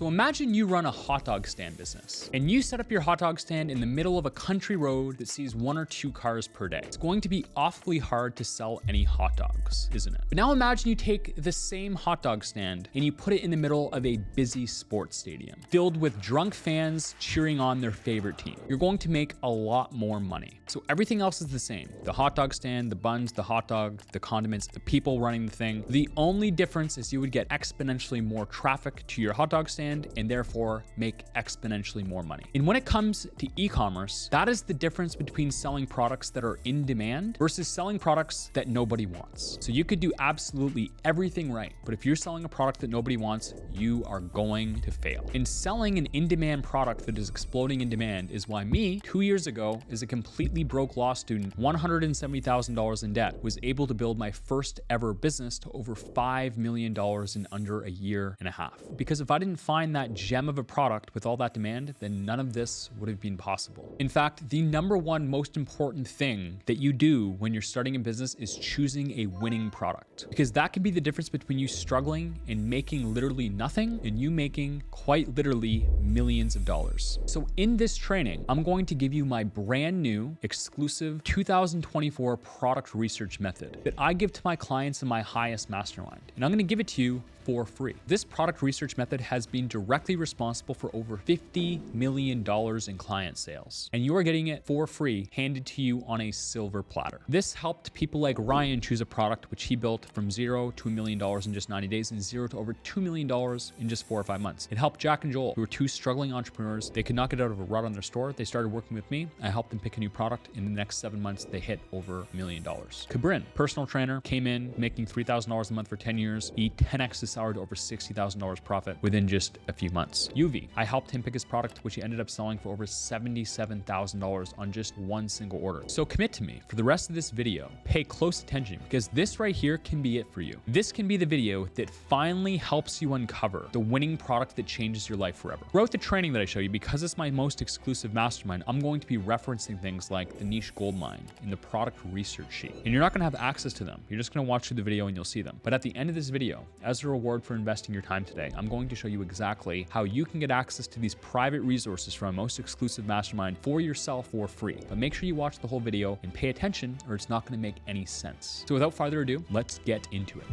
So imagine you run a hot dog stand business and you set up your hot dog stand in the middle of a country road that sees 1 or 2 cars per day. It's going to be awfully hard to sell any hot dogs, isn't it? But now imagine you take the same hot dog stand and you put it in the middle of a busy sports stadium filled with drunk fans cheering on their favorite team. You're going to make a lot more money. So everything else is the same. The hot dog stand, the buns, the hot dog, the condiments, the people running the thing. The only difference is you would get exponentially more traffic to your hot dog stand and therefore make exponentially more money. And when it comes to e-commerce, that is the difference between selling products that are in demand versus selling products that nobody wants. So you could do absolutely everything right, but if you're selling a product that nobody wants, you are going to fail. And selling an in-demand product that is exploding in demand is why me, 2 years ago, as a completely broke law student, $170,000 in debt, was able to build my first ever business to over $5 million in under a year and a half. Because if I didn't find that gem of a product with all that demand, then none of this would have been possible. In fact, the number one most important thing that you do when you're starting a business is choosing a winning product. Because that can be the difference between you struggling and making literally nothing and you making quite literally millions of dollars. So in this training, I'm going to give you my brand new exclusive 2024 product research method that I give to my clients in my highest mastermind. And I'm going to give it to you for free. This product research method has been directly responsible for over $50 million in client sales. And you are getting it for free, handed to you on a silver platter. This helped people like Ryan choose a product which he built from 0 to $1 million in just 90 days and 0 to over $2 million in just 4 or 5 months. It helped Jack and Joel, who were 2 struggling entrepreneurs. They could not get out of a rut on their store. They started working with me. I helped them pick a new product. In the next 7 months, they hit over $1 million. Cabrin, personal trainer, came in making $3,000 a month for 10 years. He 10x his salary to over $60,000 profit within just a few months. UV, I helped him pick his product, which he ended up selling for over $77,000 on just 1 single order. So commit to me for the rest of this video. Pay close attention because this right here can be it for you. This can be the video that finally helps you uncover the winning product that changes your life forever. Throughout the training that I show you, because it's my most exclusive mastermind, I'm going to be referencing things like the niche gold mine and the product research sheet. And you're not going to have access to them. You're just going to watch through the video and you'll see them. But at the end of this video, as a reward for investing your time today, I'm going to show you exactly how you can get access to these private resources from my most exclusive mastermind for yourself for free. But make sure you watch the whole video and pay attention or it's not going to make any sense. So without further ado, let's get into it.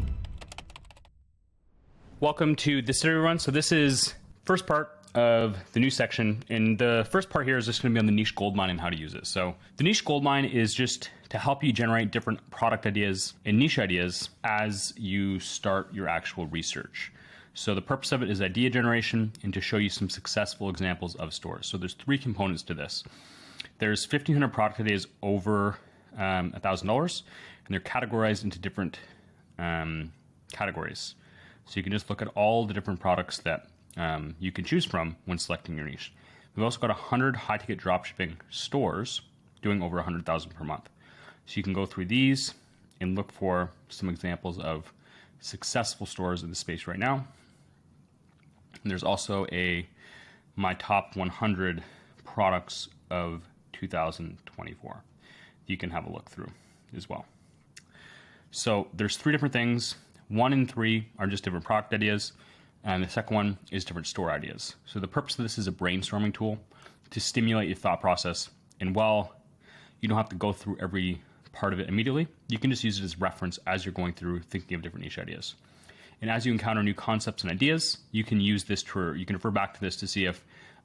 Welcome to this everyone. So this is first part of the new section. And the first part here is just going to be on the niche gold mine and how to use it. So the niche gold mine is just to help you generate different product ideas and niche ideas as you start your actual research. So the purpose of it is idea generation and to show you some successful examples of stores. So there's 3 components to this. There's 1,500 product ideas over $1,000, and they're categorized into different categories. So you can just look at all the different products that you can choose from when selecting your niche. We've also got 100 high-ticket dropshipping stores doing over 100,000 per month. So you can go through these and look for some examples of successful stores in the space right now. And there's also my top 100 products of 2024 you can have a look through as well. So there's 3 different things. 1 and 3 are just different product ideas. And the second one is different store ideas. So the purpose of this is a brainstorming tool to stimulate your thought process. And while you don't have to go through every part of it immediately, you can just use it as reference as you're going through thinking of different niche ideas. And as you encounter new concepts and ideas, you can use this you can refer back to this to see if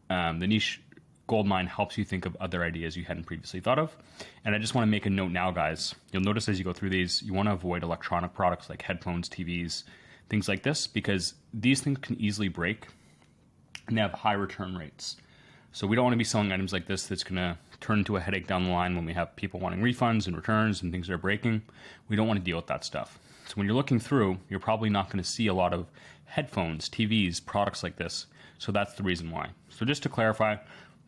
the niche goldmine helps you think of other ideas you hadn't previously thought of. And I just want to make a note now, guys. You'll notice as you go through these, you want to avoid electronic products like headphones, TVs, things like this, because these things can easily break and they have high return rates. So we don't want to be selling items like this that's going to turn into a headache down the line when we have people wanting refunds and returns and things that are breaking. We don't want to deal with that stuff. So when you're looking through, you're probably not going to see a lot of headphones, TVs, products like this. So that's the reason why. So just to clarify,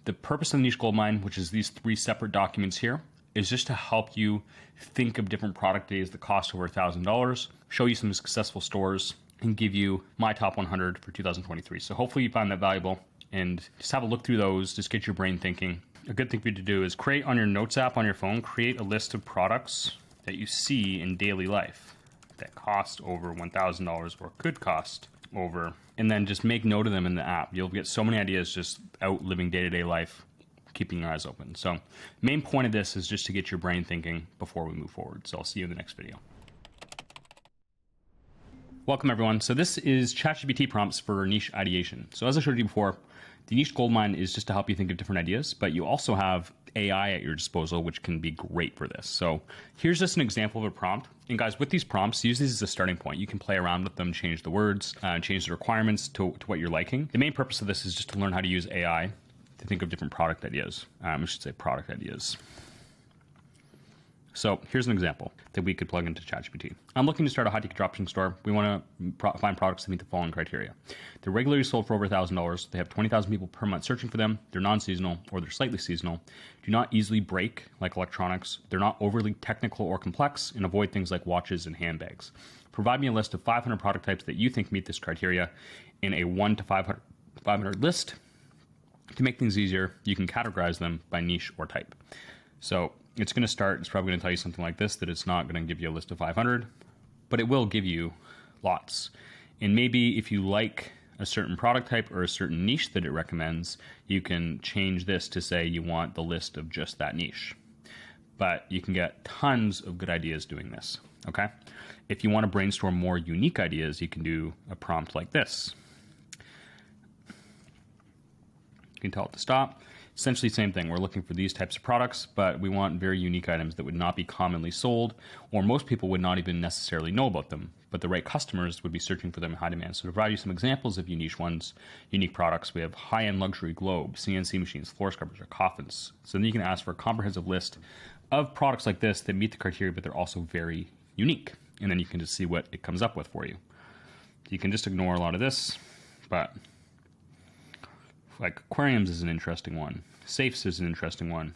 the purpose of the niche goldmine, which is these 3 separate documents here, is just to help you think of different product ideas that cost over $1,000, show you some successful stores, and give you my top 100 for 2023. So hopefully you find that valuable and just have a look through those, just get your brain thinking. A good thing for you to do is create on your notes app on your phone, create a list of products that you see in daily life that cost over $1,000 or could cost over and then just make note of them in the app. You'll get so many ideas just out living day-to-day life, keeping your eyes open. So main point of this is just to get your brain thinking before we move forward. So I'll see you in the next video. Welcome everyone. So this is ChatGPT prompts for niche ideation. So as I showed you before, the niche goldmine is just to help you think of different ideas, but you also have AI at your disposal, which can be great for this. So here's just an example of a prompt. And guys, with these prompts, use these as a starting point. You can play around with them, change the words, change the requirements to what you're liking. The main purpose of this is just to learn how to use AI to think of different product ideas. I should say product ideas. So here's an example that we could plug into ChatGPT. I'm looking to start a high ticket dropshipping store. We want to find products that meet the following criteria. They're regularly sold for over $1,000. They have 20,000 people per month searching for them. They're non-seasonal or they're slightly seasonal. Do not easily break like electronics. They're not overly technical or complex, and avoid things like watches and handbags. Provide me a list of 500 product types that you think meet this criteria in a 1 to 500 list. To make things easier, you can categorize them by niche or type. So it's going to start, it's probably going to tell you something like this, that it's not going to give you a list of 500, but it will give you lots. And maybe if you like a certain product type or a certain niche that it recommends, you can change this to say you want the list of just that niche. But you can get tons of good ideas doing this, okay? If you want to brainstorm more unique ideas, you can do a prompt like this. You can tell it to stop. Essentially same thing. We're looking for these types of products, but we want very unique items that would not be commonly sold, or most people would not even necessarily know about them, but the right customers would be searching for them in high demand. So to provide you some examples of unique ones, unique products, we have high-end luxury globes, CNC machines, floor scrubbers, or coffins. So then you can ask for a comprehensive list of products like this that meet the criteria, but they're also very unique. And then you can just see what it comes up with for you. You can just ignore a lot of this, but like aquariums is an interesting one. Safes is an interesting one.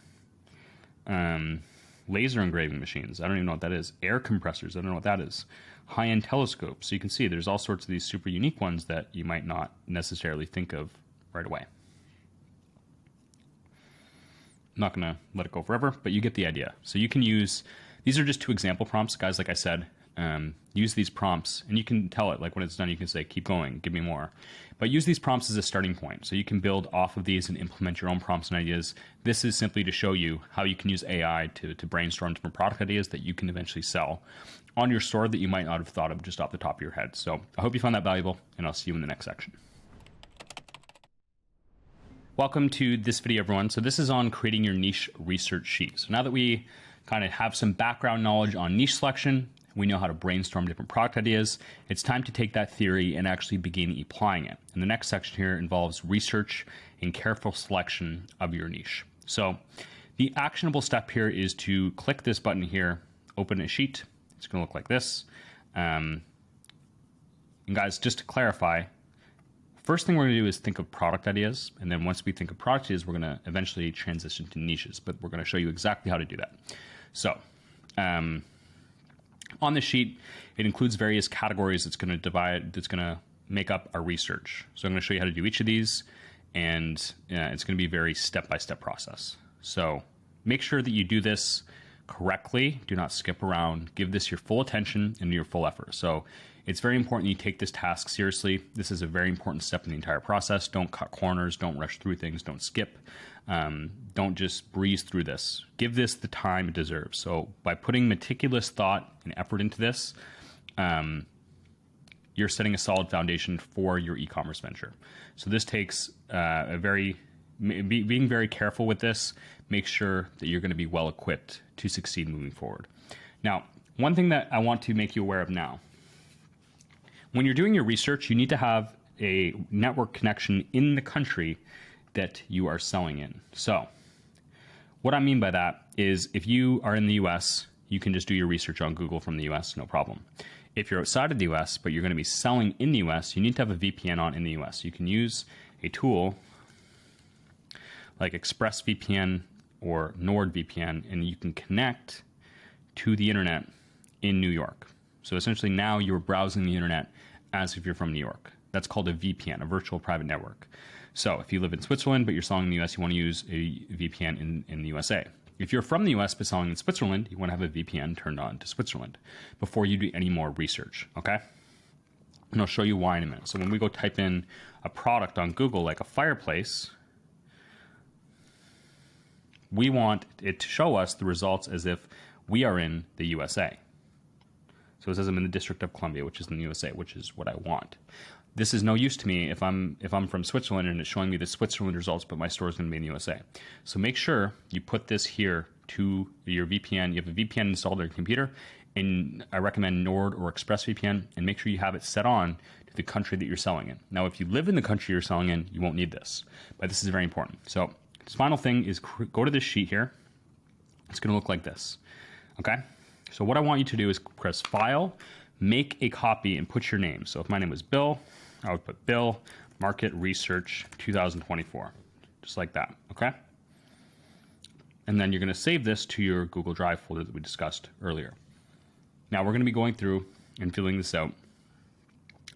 Laser engraving machines. I don't even know what that is. Air compressors. I don't know what that is. High-end telescopes. So you can see there's all sorts of these super unique ones that you might not necessarily think of right away. I'm not going to let it go forever, but you get the idea. So you can use, these are just two example prompts, guys, like I said. Use these prompts, and you can tell it, like when it's done, you can say, keep going, give me more. But use these prompts as a starting point. So you can build off of these and implement your own prompts and ideas. This is simply to show you how you can use AI to brainstorm different product ideas that you can eventually sell on your store that you might not have thought of just off the top of your head. So I hope you found that valuable, and I'll see you in the next section. Welcome to this video, everyone. So this is on creating your niche research sheet. So now that we kind of have some background knowledge on niche selection, we know how to brainstorm different product ideas, it's time to take that theory and actually begin applying it. And the next section here involves research and careful selection of your niche. So the actionable step here is to click this button here, open a sheet. It's going to look like this. And guys, just to clarify, first thing we're going to do is think of product ideas. And then once we think of product ideas, we're going to eventually transition to niches, but we're going to show you exactly how to do that. So, on the sheet, it includes various categories that's going to make up our research. So I'm going to show you how to do each of these, and it's going to be a very step-by-step process. So make sure that you do this correctly. Do not skip around. Give this your full attention and your full effort. So it's very important you take this task seriously. This is a very important step in the entire process. Don't cut corners. Don't rush through things. Don't skip. Don't just breeze through this. Give this the time it deserves. So by putting meticulous thought and effort into this, you're setting a solid foundation for your e-commerce venture. So this takes being very careful with this. Make sure that you're going to be well equipped to succeed moving forward. Now, one thing that I want to make you aware of now, when you're doing your research, you need to have a network connection in the country that you are selling in. So what I mean by that is if you are in the US, you can just do your research on Google from the US, no problem. If you're outside of the US, but you're going to be selling in the US, you need to have a VPN on in the US. You can use a tool like ExpressVPN or NordVPN, and you can connect to the internet in New York. So essentially now you're browsing the internet as if you're from New York. That's called a VPN, a virtual private network. So if you live in Switzerland, but you're selling in the US, you want to use a VPN in the USA. If you're from the US but selling in Switzerland, you want to have a VPN turned on to Switzerland before you do any more research, okay? And I'll show you why in a minute. So when we go type in a product on Google, like a fireplace, we want it to show us the results as if we are in the USA. So it says I'm in the District of Columbia, which is in the USA, which is what I want. This is no use to me if I'm from Switzerland and it's showing me the Switzerland results, but my store is going to be in the USA. So make sure you put this here to your VPN. You have a VPN installed on your computer, and I recommend Nord or ExpressVPN, and make sure you have it set on to the country that you're selling in. Now, if you live in the country you're selling in, you won't need this, but this is very important. So this final thing is go to this sheet here. It's going to look like this, okay? So what I want you to do is press File, make a copy, and put your name. So if my name was Bill, I would put Bill Market Research 2024, just like that, okay? And then you're going to save this to your Google Drive folder that we discussed earlier. Now we're going to be going through and filling this out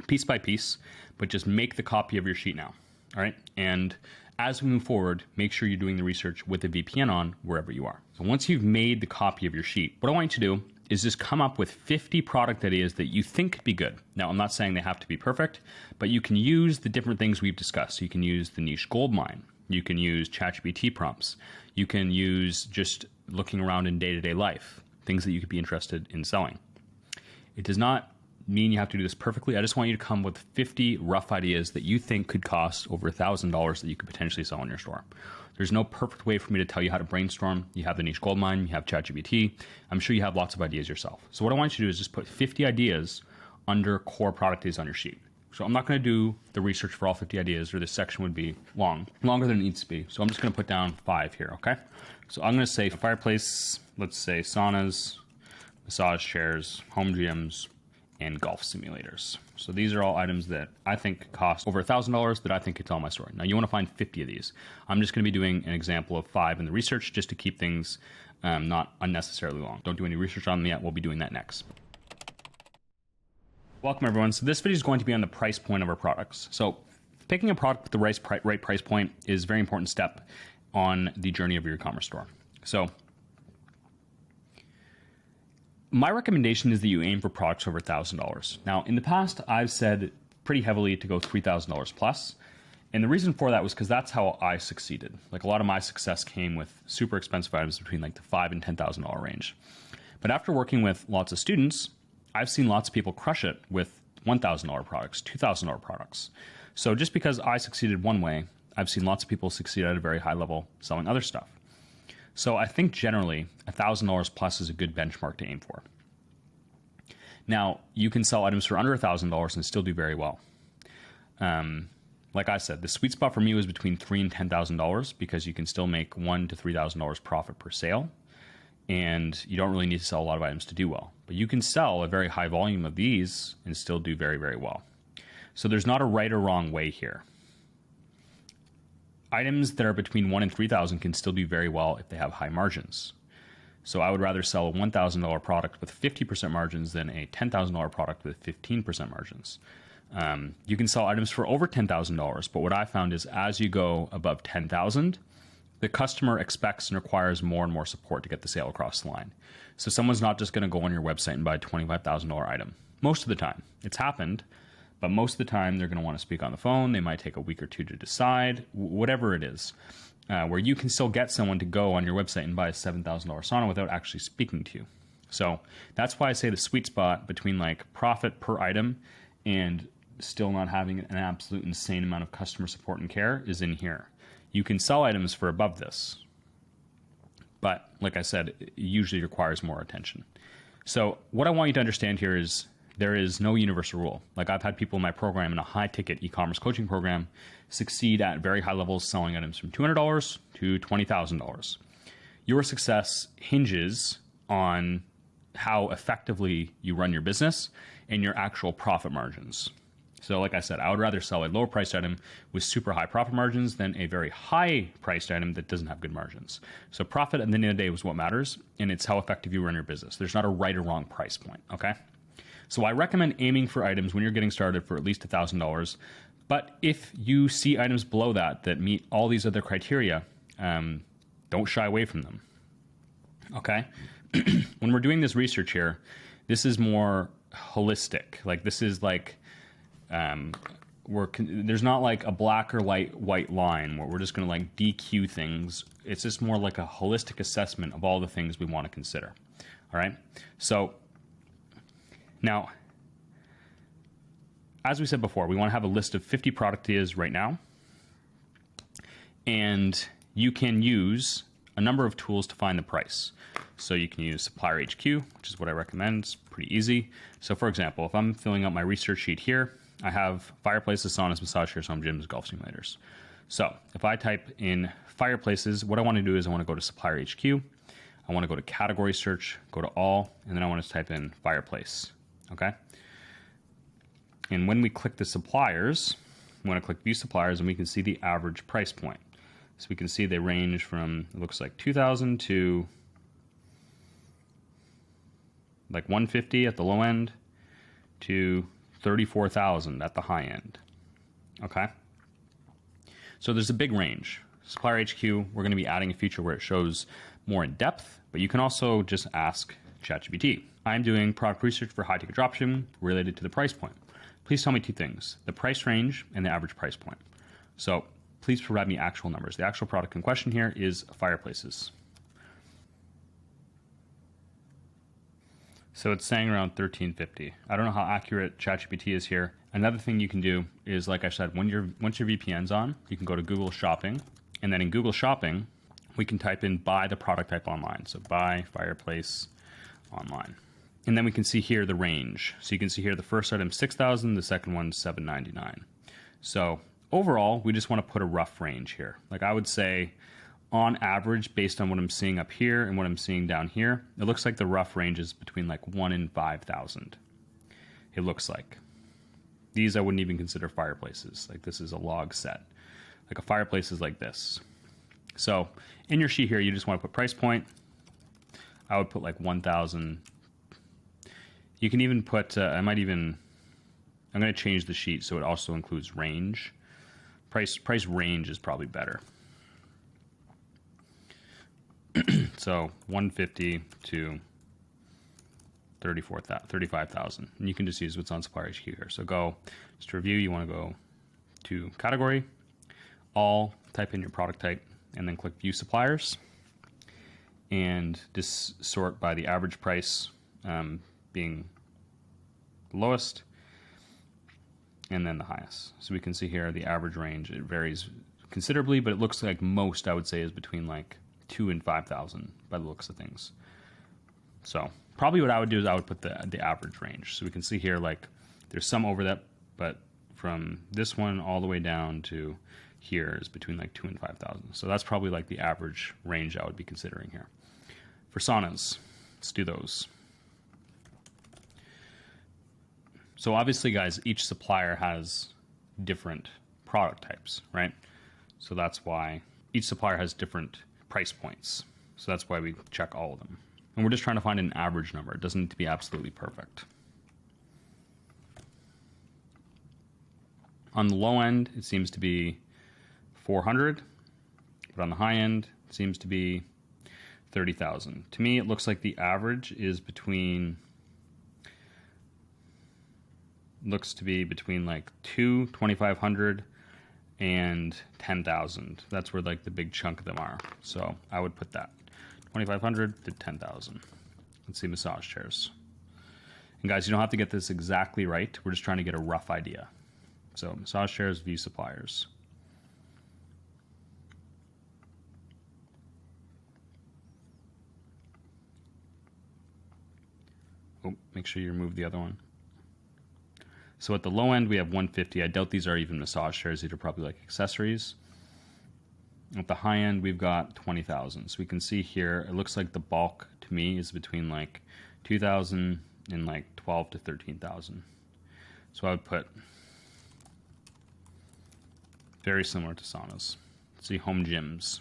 piece by piece, but just make the copy of your sheet now, all right? And as we move forward, make sure you're doing the research with the VPN on wherever you are. So once you've made the copy of your sheet, what I want you to do is just come up with 50 product ideas that you think could be good. Now, I'm not saying they have to be perfect, but you can use the different things we've discussed. So you can use the niche gold mine. You can use ChatGPT prompts. You can use just looking around in day-to-day life, things that you could be interested in selling. It does not mean you have to do this perfectly. I just want you to come with 50 rough ideas that you think could cost over $1,000 that you could potentially sell in your store. There's no perfect way for me to tell you how to brainstorm. You have the niche gold mine, you have ChatGPT. I'm sure you have lots of ideas yourself. So what I want you to do is just put 50 ideas under core product ideas on your sheet. So I'm not going to do the research for all 50 ideas, or this section would be longer than it needs to be. So I'm just going to put down 5 here, okay? So I'm going to say fireplace, let's say saunas, massage chairs, home gyms, and golf simulators. So these are all items that I think cost over $1,000 that I think could tell my story. Now you want to find 50 of these. I'm just going to be doing an example of 5 in the research just to keep things not unnecessarily long. Don't do any research on them yet. We'll be doing that next. Welcome everyone. So this video is going to be on the price point of our products. So picking a product with the right price point is a very important step on the journey of your e-commerce store. So my recommendation is that you aim for products over $1,000. Now, in the past, I've said pretty heavily to go $3,000 plus. And the reason for that was because that's how I succeeded. Like a lot of my success came with super expensive items between like the $5,000 and $10,000 range. But after working with lots of students, I've seen lots of people crush it with $1,000 products, $2,000 products. So just because I succeeded one way, I've seen lots of people succeed at a very high level selling other stuff. So I think generally $1,000 plus is a good benchmark to aim for. Now, you can sell items for under $1,000 and still do very well. Like I said, the sweet spot for me was between $3,000 and $10,000 because you can still make $1,000 to $3,000 profit per sale, and you don't really need to sell a lot of items to do well. But you can sell a very high volume of these and still do very, very well. So there's not a right or wrong way here. Items that are between $1,000 and $3,000 can still do very well if they have high margins. So I would rather sell a $1,000 product with 50% margins than a $10,000 product with 15% margins. You can sell items for over $10,000, but what I found is as you go above $10,000, the customer expects and requires more and more support to get the sale across the line. So someone's not just going to go on your website and buy a $25,000 item. Most of the time. It's happened. But most of the time, they're going to want to speak on the phone. They might take a week or two to decide, whatever it is, where you can still get someone to go on your website and buy a $7,000 sauna without actually speaking to you. So that's why I say the sweet spot between like profit per item and still not having an absolute insane amount of customer support and care is in here. You can sell items for above this, but like I said, it usually requires more attention. So what I want you to understand here is there is no universal rule. Like I've had people in my program, in a high ticket e-commerce coaching program, succeed at very high levels selling items from $200 to $20,000. Your success hinges on how effectively you run your business and your actual profit margins. So like I said, I would rather sell a lower priced item with super high profit margins than a very high priced item that doesn't have good margins. So profit at the end of the day is what matters, and it's how effective you run your business. There's not a right or wrong price point, okay? So I recommend aiming for items when you're getting started for at least $1,000. But if you see items below that that meet all these other criteria, don't shy away from them, okay? When we're doing this research here, this is more holistic. Like this is like there's not like a black or white line where we're just going to like DQ things. It's just more like a holistic assessment of all the things we want to consider. All right. So now, as we said before, we want to have a list of 50 product ideas right now. And you can use a number of tools to find the price. So you can use Supplier HQ, which is what I recommend. It's pretty easy. So for example, if I'm filling out my research sheet here, I have fireplaces, saunas, massage chairs, home gyms, golf simulators. So if I type in fireplaces, what I want to do is I want to go to Supplier HQ. I want to go to category search, go to all, and then I want to type in fireplace. Okay. And when we click the suppliers, we want to click view suppliers, and we can see the average price point. So we can see they range from, it looks like 2,000 to like 150 at the low end to 34,000 at the high end. Okay. So there's a big range. Supplier HQ, we're going to be adding a feature where it shows more in depth, but you can also just ask ChatGPT. I'm doing product research for high-ticket dropshipping related to the price point. Please tell me two things, the price range and the average price point. So please provide me actual numbers. The actual product in question here is fireplaces. So it's saying around $13.50. I don't know how accurate ChatGPT is here. Another thing you can do is, like I said, once your VPN's on, you can go to Google Shopping, and then in Google Shopping, we can type in buy the product type online. So buy fireplace online. And then we can see here the range. So you can see here the first item $6,000, the second one $799. So overall, we just want to put a rough range here. Like I would say, on average, based on what I'm seeing up here and what I'm seeing down here, it looks like the rough range is between like 1 and 5,000. It looks like. These I wouldn't even consider fireplaces. Like this is a log set. Like a fireplace is like this. So in your sheet here, you just want to put price point. I would put like 1,000. You can even put, I'm going to change the sheet so it also includes range. Price range is probably better. So 150 to 35,000. And you can just use what's on Supplier HQ here. So go just to review, you want to go to category, all, type in your product type, and then click view suppliers. And just sort by the average price being the lowest, and then the highest. So we can see here the average range, it varies considerably, but it looks like most, I would say, is between like 2 and 5,000 by the looks of things. So probably what I would do is I would put the average range. So we can see here, like there's some over that, but from this one all the way down to here is between like 2 and 5,000. So that's probably like the average range I would be considering here. For saunas, let's do those. So obviously, guys, each supplier has different product types, right? So that's why each supplier has different price points. So that's why we check all of them. And we're just trying to find an average number. It doesn't need to be absolutely perfect. On the low end, it seems to be 400, but on the high end, it seems to be 30,000. To me, it looks like the average is between like 2,500 and 10,000. That's where like the big chunk of them are. So I would put that 2,500 to 10,000. Let's see, massage chairs. And guys, you don't have to get this exactly right. We're just trying to get a rough idea. So massage chairs, view suppliers. Oh, make sure you remove the other one. So at the low end, we have 150. I doubt these are even massage chairs. These are probably like accessories. At the high end, we've got 20,000. So we can see here, it looks like the bulk to me is between like 2,000 and like 12 to 13,000. So I would put very similar to saunas. Let's see, home gyms.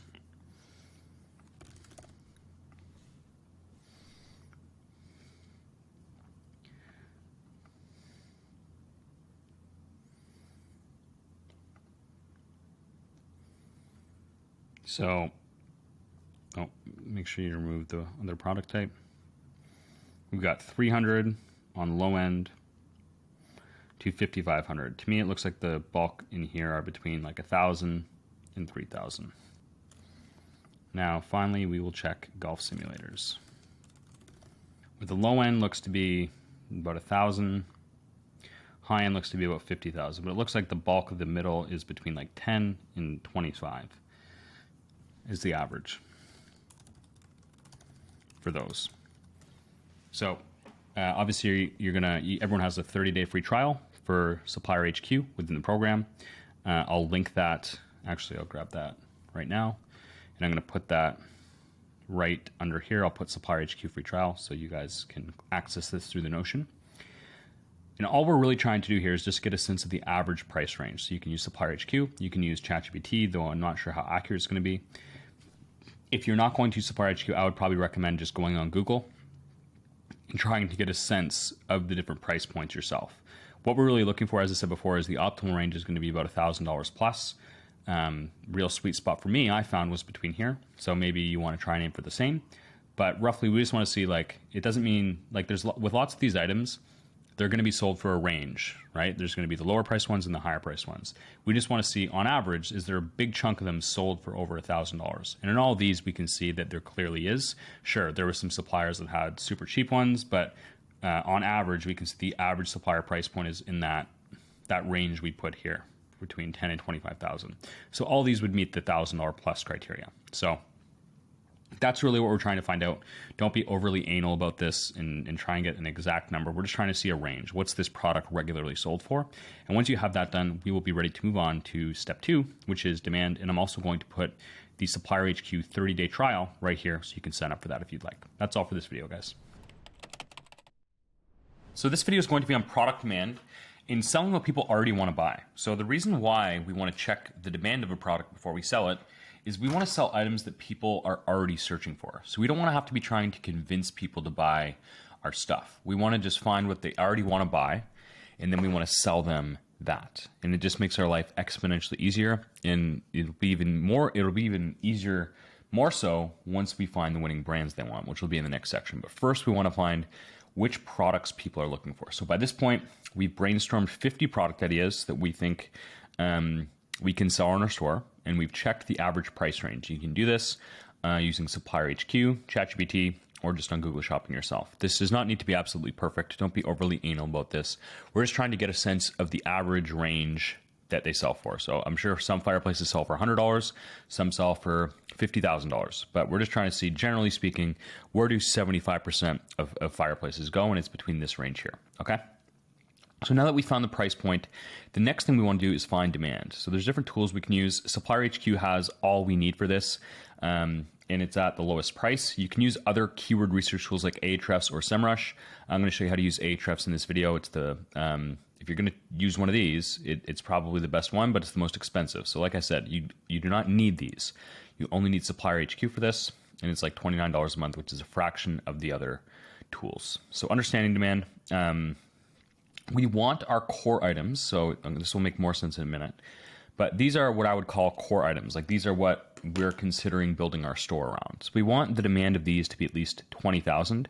So, make sure you remove the other product type. We've got 300 on low end, to 5,500. To me, it looks like the bulk in here are between like 1,000 and 3,000. Now, finally, we will check golf simulators. Where the low end looks to be about 1,000, high end looks to be about 50,000, but it looks like the bulk of the middle is between like 10 and 25 is the average for those. So obviously everyone has a 30-day free trial for Supplier HQ within the program. I'll link that. Actually, I'll grab that right now, and I'm going to put that right under here. I'll put Supplier HQ free trial so you guys can access this through the Notion. And all we're really trying to do here is just get a sense of the average price range. So you can use Supplier HQ, you can use ChatGPT, though I'm not sure how accurate it's going to be. If you're not going to Supplier HQ, I would probably recommend just going on Google and trying to get a sense of the different price points yourself. What we're really looking for, as I said before, is the optimal range is going to be about $1,000 plus. Real sweet spot for me, I found, was between here. So maybe you want to try and aim for the same. But roughly, we just want to see, like, it doesn't mean, like, with lots of these items, they're going to be sold for a range, right? There's going to be the lower price ones and the higher price ones. We just want to see, on average, is there a big chunk of them sold for over $1,000? And in all of these, we can see that there clearly is. Sure, there were some suppliers that had super cheap ones, but on average, we can see the average supplier price point is in that range we put here, between 10 and 25,000. So all these would meet the $1,000 plus criteria. So that's really what we're trying to find out. Don't be overly anal about this and try and get an exact number. We're just trying to see a range. What's this product regularly sold for? And once you have that done, we will be ready to move on to step 2, which is demand. And I'm also going to put the Supplier HQ 30-day trial right here so you can sign up for that if you'd like. That's all for this video, guys. So this video is going to be on product demand in selling what people already want to buy. So the reason why we want to check the demand of a product before we sell it is we want to sell items that people are already searching for. So we don't want to have to be trying to convince people to buy our stuff. We want to just find what they already want to buy, and then we want to sell them that. And it just makes our life exponentially easier, and it'll be even easier, more so, once we find the winning brands they want, which will be in the next section. But first, we want to find which products people are looking for. So by this point, we've brainstormed 50 product ideas that we think we can sell in our store, and we've checked the average price range. You can do this using Supplier HQ, ChatGPT, or just on Google Shopping yourself. This does not need to be absolutely perfect. Don't be overly anal about this. We're just trying to get a sense of the average range that they sell for. So I'm sure some fireplaces sell for $100, some sell for $50,000, but we're just trying to see, generally speaking, where do 75% of fireplaces go, and it's between this range here, okay? So now that we found the price point, the next thing we want to do is find demand. So there's different tools we can use. Supplier HQ has all we need for this, and it's at the lowest price. You can use other keyword research tools like Ahrefs or SEMrush. I'm going to show you how to use Ahrefs in this video. It's the if you're going to use one of these, it's probably the best one, but it's the most expensive. So like I said, you do not need these. You only need Supplier HQ for this, and it's like $29 a month, which is a fraction of the other tools. So understanding demand. We want our core items, so this will make more sense in a minute, but these are what I would call core items. Like, these are what we're considering building our store around. So we want the demand of these to be at least 20,000.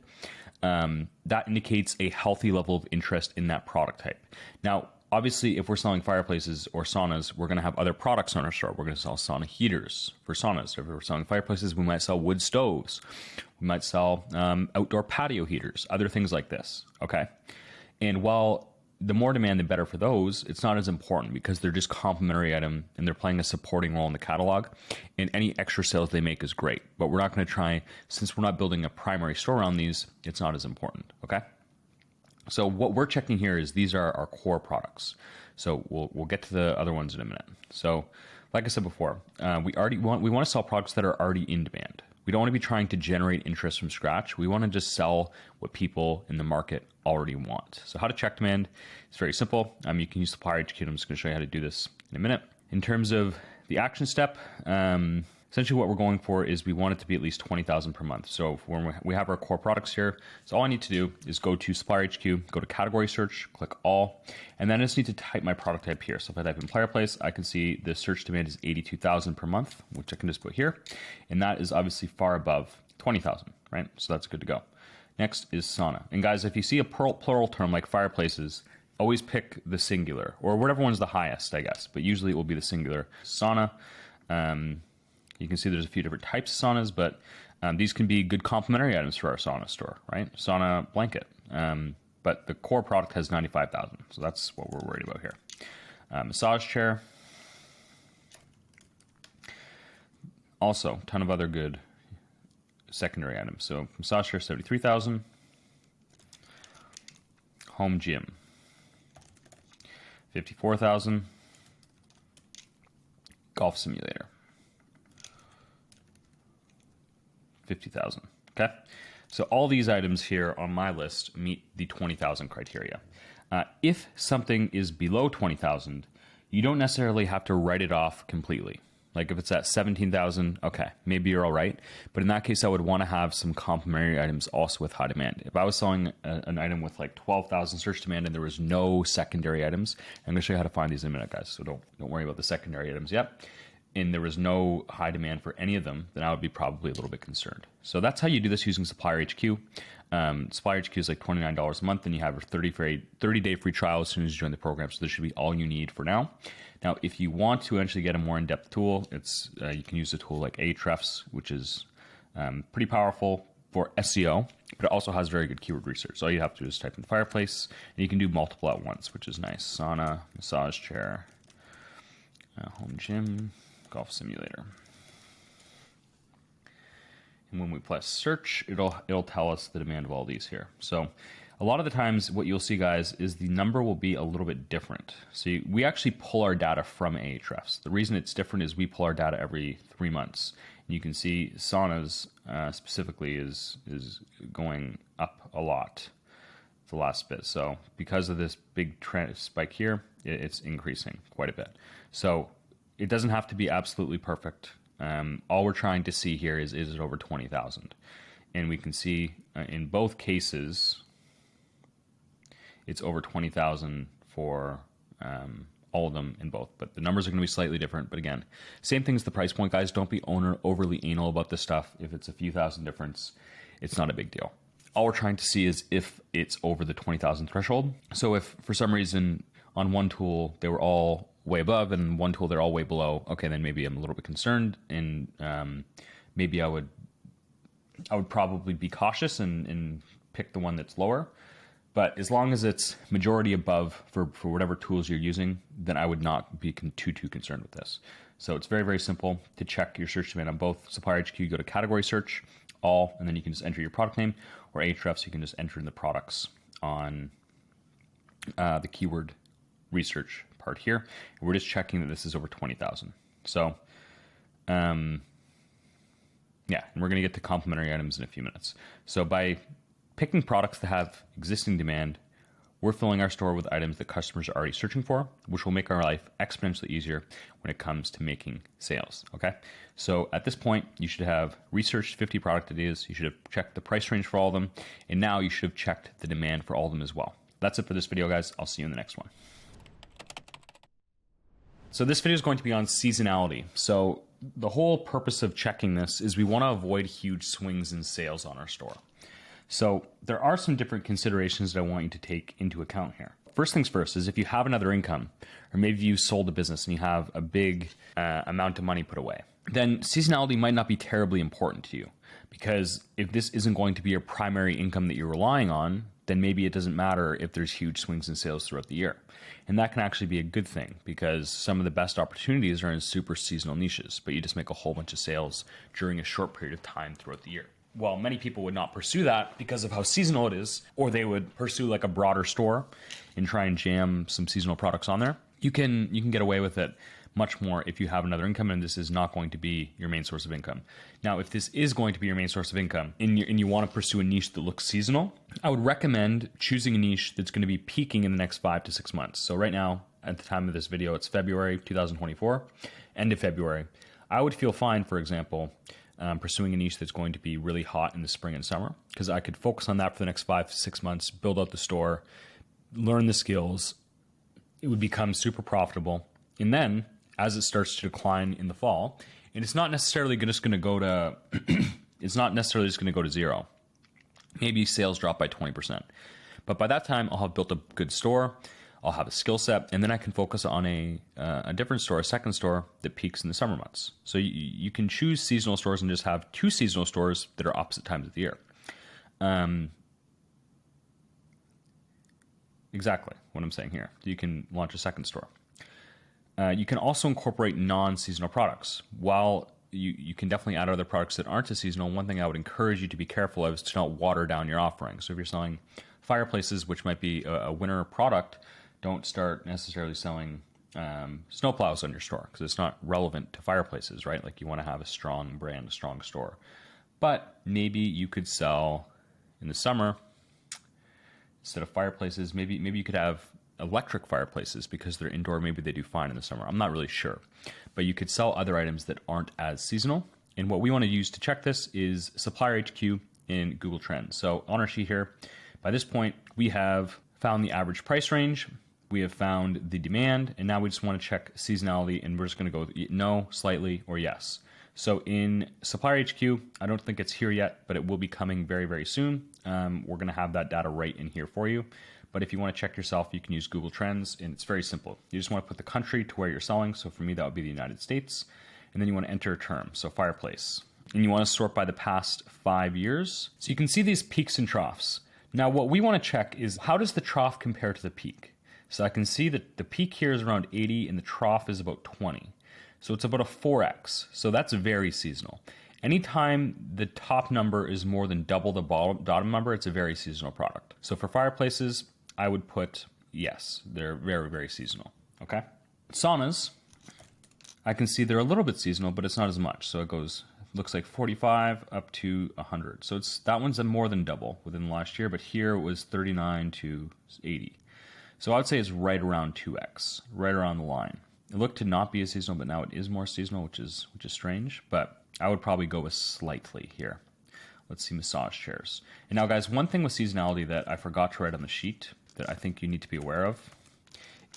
That indicates a healthy level of interest in that product type. Now, obviously, if we're selling fireplaces or saunas, we're going to have other products on our store. We're going to sell sauna heaters for saunas. If we're selling fireplaces, we might sell wood stoves. We might sell outdoor patio heaters, other things like this, okay? And while the more demand, the better for those, it's not as important because they're just complementary item and they're playing a supporting role in the catalog, and any extra sales they make is great. But we're not going to try, since we're not building a primary store around these, it's not as important, okay? So what we're checking here is these are our core products. So we'll get to the other ones in a minute. So like I said before, we want to sell products that are already in demand. We don't want to be trying to generate interest from scratch. We want to just sell what people in the market already want. So how to check demand? It's very simple. You can use Supplier HQ. I'm just going to show you how to do this in a minute. In terms of the action step, essentially what we're going for is we want it to be at least 20,000 per month. So when we have our core products here, so all I need to do is go to Supplier HQ, go to category search, click all, and then I just need to type my product type here. So if I type in fireplace, I can see the search demand is 82,000 per month, which I can just put here. And that is obviously far above 20,000, right? So that's good to go. Next is sauna. And guys, if you see a plural term like fireplaces, always pick the singular, or whatever one's the highest, I guess, but usually it will be the singular. Sauna, you can see there's a few different types of saunas, but these can be good complementary items for our sauna store, right? Sauna blanket. But the core product has 95,000, so that's what we're worried about here. Massage chair. Also, a ton of other good secondary items. So massage chair, 73,000. Home gym, 54,000. Golf simulator, 50,000. Okay. So all these items here on my list meet the 20,000 criteria. If something is below 20,000, you don't necessarily have to write it off completely. Like if it's at 17,000, okay, maybe you're all right. But in that case, I would want to have some complementary items also with high demand. If I was selling an item with like 12,000 search demand and there was no secondary items, I'm going to show you how to find these in a minute, guys. So don't worry about the secondary items yet. And there was no high demand for any of them, then I would be probably a little bit concerned. So that's how you do this using Supplier HQ. Supplier HQ is like $29 a month, and you have a 30-day free trial as soon as you join the program. So this should be all you need for now. Now, if you want to actually get a more in-depth tool, it's you can use a tool like Ahrefs, which is pretty powerful for SEO, but it also has very good keyword research. So all you have to do is type in fireplace, and you can do multiple at once, which is nice. Sauna, massage chair, home gym, golf simulator. And when we press search, it'll tell us the demand of all these here. So a lot of the times what you'll see, guys, is the number will be a little bit different. So we actually pull our data from Ahrefs. The reason it's different is we pull our data every 3 months. And you can see saunas specifically is going up a lot the last bit. So because of this big trend spike here, it's increasing quite a bit. So it doesn't have to be absolutely perfect. All we're trying to see here is it over 20,000? And we can see in both cases, it's over 20,000 for all of them in both. But the numbers are going to be slightly different. But again, same thing as the price point, guys. Don't be overly anal about this stuff. If it's a few thousand difference, it's not a big deal. All we're trying to see is if it's over the 20,000 threshold. So if for some reason on one tool they were all way above and one tool they're all way below, okay, then maybe I'm a little bit concerned, and maybe I would probably be cautious and pick the one that's lower. But as long as it's majority above for whatever tools you're using, then I would not be too concerned with this. So it's very, very simple to check your search demand on both. Supplier HQ, you go to category search, all, and then you can just enter your product name, or Ahrefs, you can just enter in the products on the keyword research part here. And we're just checking that this is over 20,000. So, yeah, and we're going to get to complementary items in a few minutes. So by picking products that have existing demand, we're filling our store with items that customers are already searching for, which will make our life exponentially easier when it comes to making sales, okay? So at this point, you should have researched 50 product ideas, you should have checked the price range for all of them, and now you should have checked the demand for all of them as well. That's it for this video, guys. I'll see you in the next one. So this video is going to be on seasonality. So the whole purpose of checking this is we want to avoid huge swings in sales on our store. So there are some different considerations that I want you to take into account here. First things first is if you have another income, or maybe you sold a business and you have a big amount of money put away, then seasonality might not be terribly important to you, because if this isn't going to be your primary income that you're relying on, then maybe it doesn't matter if there's huge swings in sales throughout the year. And that can actually be a good thing, because some of the best opportunities are in super seasonal niches, but you just make a whole bunch of sales during a short period of time throughout the year. Well, many people would not pursue that because of how seasonal it is, or they would pursue like a broader store and try and jam some seasonal products on there. You can get away with it much more if you have another income and this is not going to be your main source of income. Now, if this is going to be your main source of income and you want to pursue a niche that looks seasonal, I would recommend choosing a niche that's going to be peaking in the next 5 to 6 months. So right now, at the time of this video, it's February 2024, end of February. I would feel fine, for example, pursuing a niche that's going to be really hot in the spring and summer, because I could focus on that for the next 5 to 6 months, build out the store, learn the skills. It would become super profitable. And then as it starts to decline in the fall, and it's not necessarily just going to go to, it's not necessarily just going to go to zero. Maybe sales drop by 20%. But by that time, I'll have built a good store. I'll have a skill set, and then I can focus on a different store, a second store that peaks in the summer months. So you can choose seasonal stores and just have two seasonal stores that are opposite times of the year. Exactly what I'm saying here. You can launch a second store. You can also incorporate non-seasonal products. While you can definitely add other products that aren't as seasonal, one thing I would encourage you to be careful of is to not water down your offering. So if you're selling fireplaces, which might be a winter product, don't start necessarily selling snowplows on your store because it's not relevant to fireplaces, right? Like you want to have a strong brand, a strong store. But maybe you could sell in the summer, instead of fireplaces, maybe you could have electric fireplaces because they're indoor. Maybe they do fine in the summer. I'm not really sure. But you could sell other items that aren't as seasonal. And what we want to use to check this is Supplier HQ in Google Trends. So on our sheet here, by this point, we have found the average price range. We have found the demand. And now we just want to check seasonality. And we're just going to go with no, slightly, or yes. So in Supplier HQ, I don't think it's here yet, but it will be coming very, very soon. We're going to have that data right in here for you. But if you want to check yourself, you can use Google Trends, and it's very simple. You just want to put the country to where you're selling. So for me, that would be the United States. And then you want to enter a term, so fireplace. And you want to sort by the past 5 years. So you can see these peaks and troughs. Now, what we want to check is how does the trough compare to the peak? So I can see that the peak here is around 80 and the trough is about 20. So it's about a 4x. So that's very seasonal. Anytime the top number is more than double the bottom number, it's a very seasonal product. So for fireplaces, I would put yes, they're very, very seasonal. Okay. Saunas, I can see they're a little bit seasonal, but it's not as much. So it looks like 45 up to 100. So that one's a more than double within the last year, but here it was 39 to 80. So I would say it's right around 2x, right around the line. It looked to not be as seasonal, but now it is more seasonal, which is strange. But I would probably go with slightly here. Let's see massage chairs. And now, guys, one thing with seasonality that I forgot to write on the sheet that I think you need to be aware of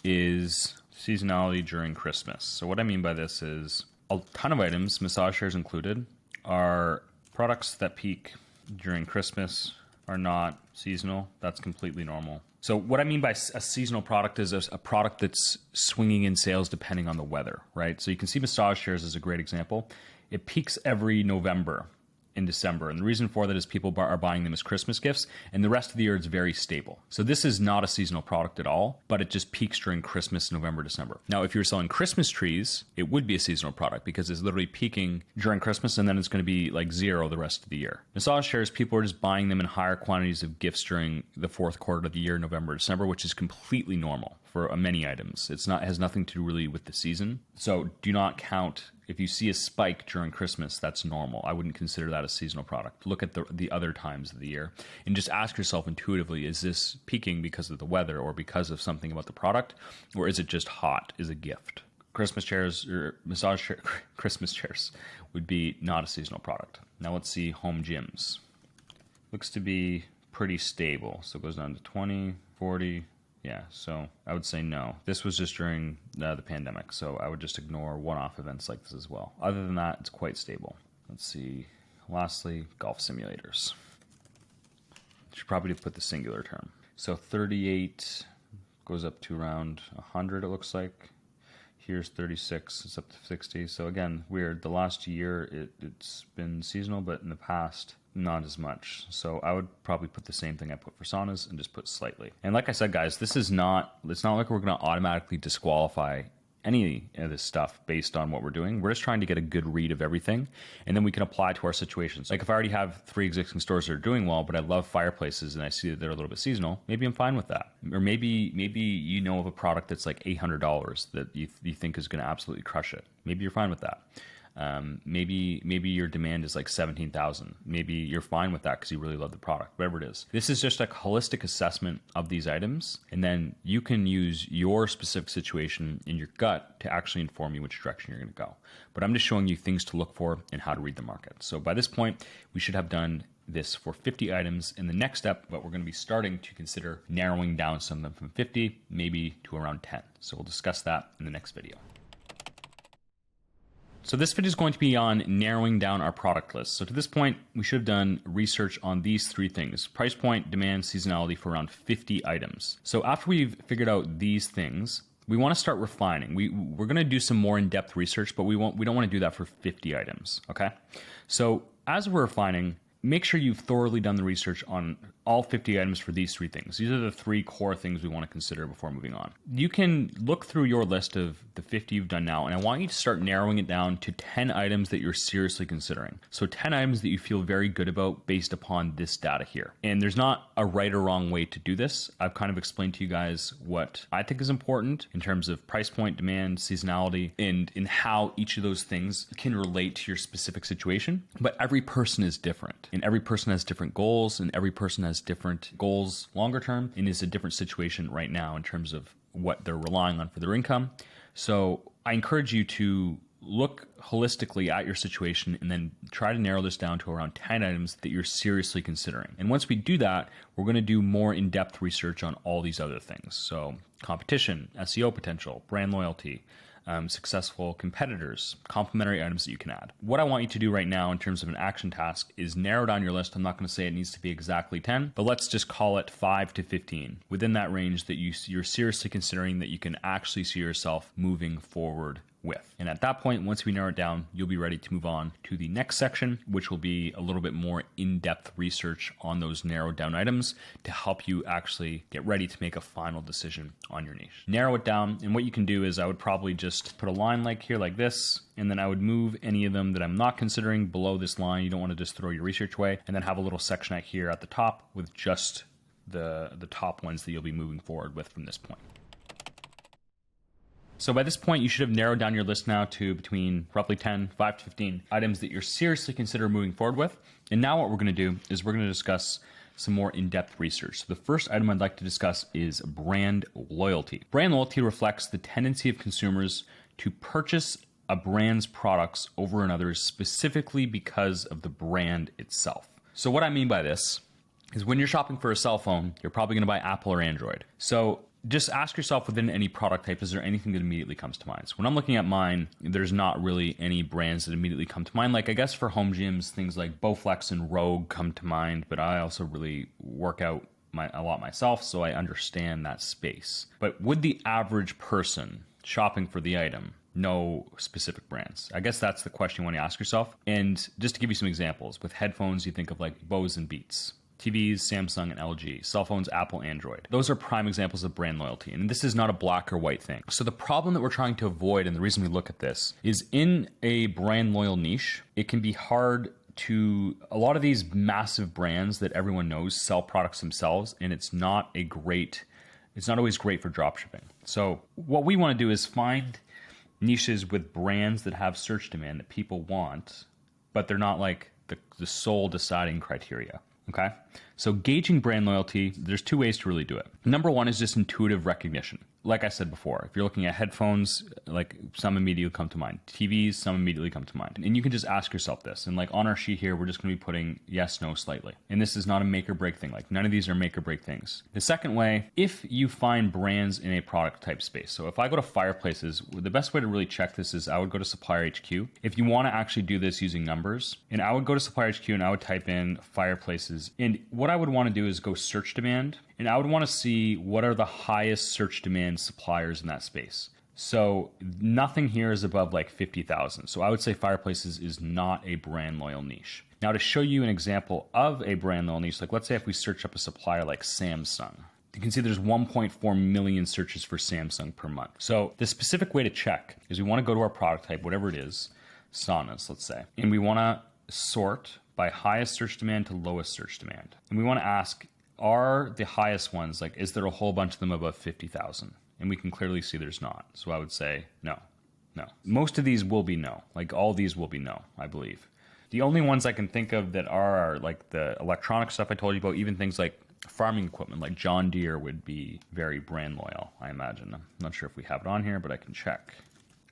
is seasonality during Christmas. So what I mean by this is a ton of items, massage chairs included, are products that peak during Christmas, are not seasonal. That's completely normal. So what I mean by a seasonal product is a product that's swinging in sales depending on the weather, right? So you can see massage chairs as a great example. It peaks every November in December. And the reason for that is people are buying them as Christmas gifts, and the rest of the year it's very stable. So this is not a seasonal product at all, but it just peaks during Christmas, November, December. Now, if you're selling Christmas trees, it would be a seasonal product because it's literally peaking during Christmas and then it's going to be like zero the rest of the year. Massage chairs, people are just buying them in higher quantities of gifts during the fourth quarter of the year, November, December, which is completely normal for many items. It has nothing to do really with the season. So do not count. If you see a spike during Christmas, that's normal. I wouldn't consider that a seasonal product. Look at the other times of the year and just ask yourself intuitively, is this peaking because of the weather or because of something about the product? Or is it just hot as a gift? Christmas chairs or Christmas chairs would be not a seasonal product. Now let's see home gyms. Looks to be pretty stable. So it goes down to 20, 40, yeah, so I would say no. This was just during the pandemic, so I would just ignore one-off events like this as well. Other than that, it's quite stable. Let's see. Lastly, golf simulators. Should probably put the singular term. So 38 goes up to around 100, it looks like. Here's 36, it's up to 60. So again, weird. The last year, it's been seasonal, but in the past, not as much. So I would probably put the same thing I put for saunas and just put slightly. And like I said, guys, it's not like we're going to automatically disqualify any of this stuff based on what we're doing. We're just trying to get a good read of everything, and then we can apply to our situations. Like if I already have 3 existing stores that are doing well, but I love fireplaces and I see that they're a little bit seasonal, maybe I'm fine with that. Or maybe you know of a product that's like $800 that you think is going to absolutely crush it. Maybe you're fine with that. Maybe your demand is like 17,000. Maybe you're fine with that because you really love the product, whatever it is. This is just a holistic assessment of these items. And then you can use your specific situation in your gut to actually inform you which direction you're going to go. But I'm just showing you things to look for and how to read the market. So by this point, we should have done this for 50 items. In the next step, but we're going to be starting to consider narrowing down some of them from 50, maybe to around 10. So we'll discuss that in the next video. So this video is going to be on narrowing down our product list. So to this point, we should have done research on these three things: price point, demand, seasonality, for around 50 items. So after we've figured out these things, we want to start refining. We're going to do some more in-depth research, but we don't want to do that for 50 items, okay? So as we're refining, make sure you've thoroughly done the research on all 50 items for these three things. These are the three core things we want to consider before moving on. You can look through your list of the 50 you've done now, and I want you to start narrowing it down to 10 items that you're seriously considering. So 10 items that you feel very good about based upon this data here. And there's not a right or wrong way to do this. I've kind of explained to you guys what I think is important in terms of price point, demand, seasonality, and in how each of those things can relate to your specific situation. But every person is different, and every person has different goals, and every person has different goals longer term, and is a different situation right now in terms of what they're relying on for their income. So I encourage you to look holistically at your situation and then try to narrow this down to around 10 items that you're seriously considering. And once we do that, we're going to do more in-depth research on all these other things. So competition, SEO potential, brand loyalty, successful competitors, complementary items that you can add. What I want you to do right now in terms of an action task is narrow down your list. I'm not going to say it needs to be exactly 10, but let's just call it 5 to 15 within that range that you're seriously considering that you can actually see yourself moving forward with. And at that point, once we narrow it down, you'll be ready to move on to the next section, which will be a little bit more in-depth research on those narrowed down items to help you actually get ready to make a final decision on your niche. Narrow it down, and what you can do is I would probably just put a line like here like this, and then I would move any of them that I'm not considering below this line. You don't want to just throw your research away, and then have a little section out here at the top with just the top ones that you'll be moving forward with from this point. So by this point, you should have narrowed down your list now to between roughly 10, 5 to 15 items that you're seriously considering moving forward with. And now what we're going to do is we're going to discuss some more in-depth research. So the first item I'd like to discuss is brand loyalty. Brand loyalty reflects the tendency of consumers to purchase a brand's products over another's specifically because of the brand itself. So what I mean by this is when you're shopping for a cell phone, you're probably going to buy Apple or Android. So just ask yourself within any product type, is there anything that immediately comes to mind? So when I'm looking at mine, there's not really any brands that immediately come to mind. Like I guess for home gyms, things like Bowflex and Rogue come to mind, but I also really work out a lot myself, so I understand that space. But would the average person shopping for the item know specific brands? I guess that's the question you want to ask yourself. And just to give you some examples, with headphones, you think of like Bose and Beats. TVs, Samsung and LG. Cell phones, Apple, Android. Those are prime examples of brand loyalty. And this is not a black or white thing. So the problem that we're trying to avoid, and the reason we look at this, is in a brand loyal niche, it can be hard to, a lot of these massive brands that everyone knows sell products themselves, and it's not always great for dropshipping. So what we want to do is find niches with brands that have search demand that people want, but they're not like the sole deciding criteria. Okay, so gauging brand loyalty, there's two ways to really do it. Number one is just intuitive recognition. Like I said before, if you're looking at headphones, like some immediately come to mind. TVs, some immediately come to mind. And you can just ask yourself this. And like on our sheet here, we're just going to be putting yes, no, slightly. And this is not a make or break thing. Like none of these are make or break things. The second way, if you find brands in a product type space. So if I go to fireplaces, the best way to really check this is I would go to Supplier HQ. If you want to actually do this using numbers, and I would go to Supplier HQ and I would type in fireplaces. And what I would want to do is go search demand. And I would want to see what are the highest search demand suppliers in that space. So nothing here is above like 50,000. So I would say fireplaces is not a brand loyal niche. Now to show you an example of a brand loyal niche, like let's say if we search up a supplier like Samsung, you can see there's 1.4 million searches for Samsung per month. So the specific way to check is we want to go to our product type, whatever it is, saunas, let's say, and we want to sort by highest search demand to lowest search demand. And we want to ask, are the highest ones, like, is there a whole bunch of them above 50,000? And we can clearly see there's not. So I would say no. Most of these will be no. Like all these will be no, I believe. The only ones I can think of that are like the electronic stuff I told you about, even things like farming equipment, like John Deere would be very brand loyal, I imagine. I'm not sure if we have it on here, but I can check.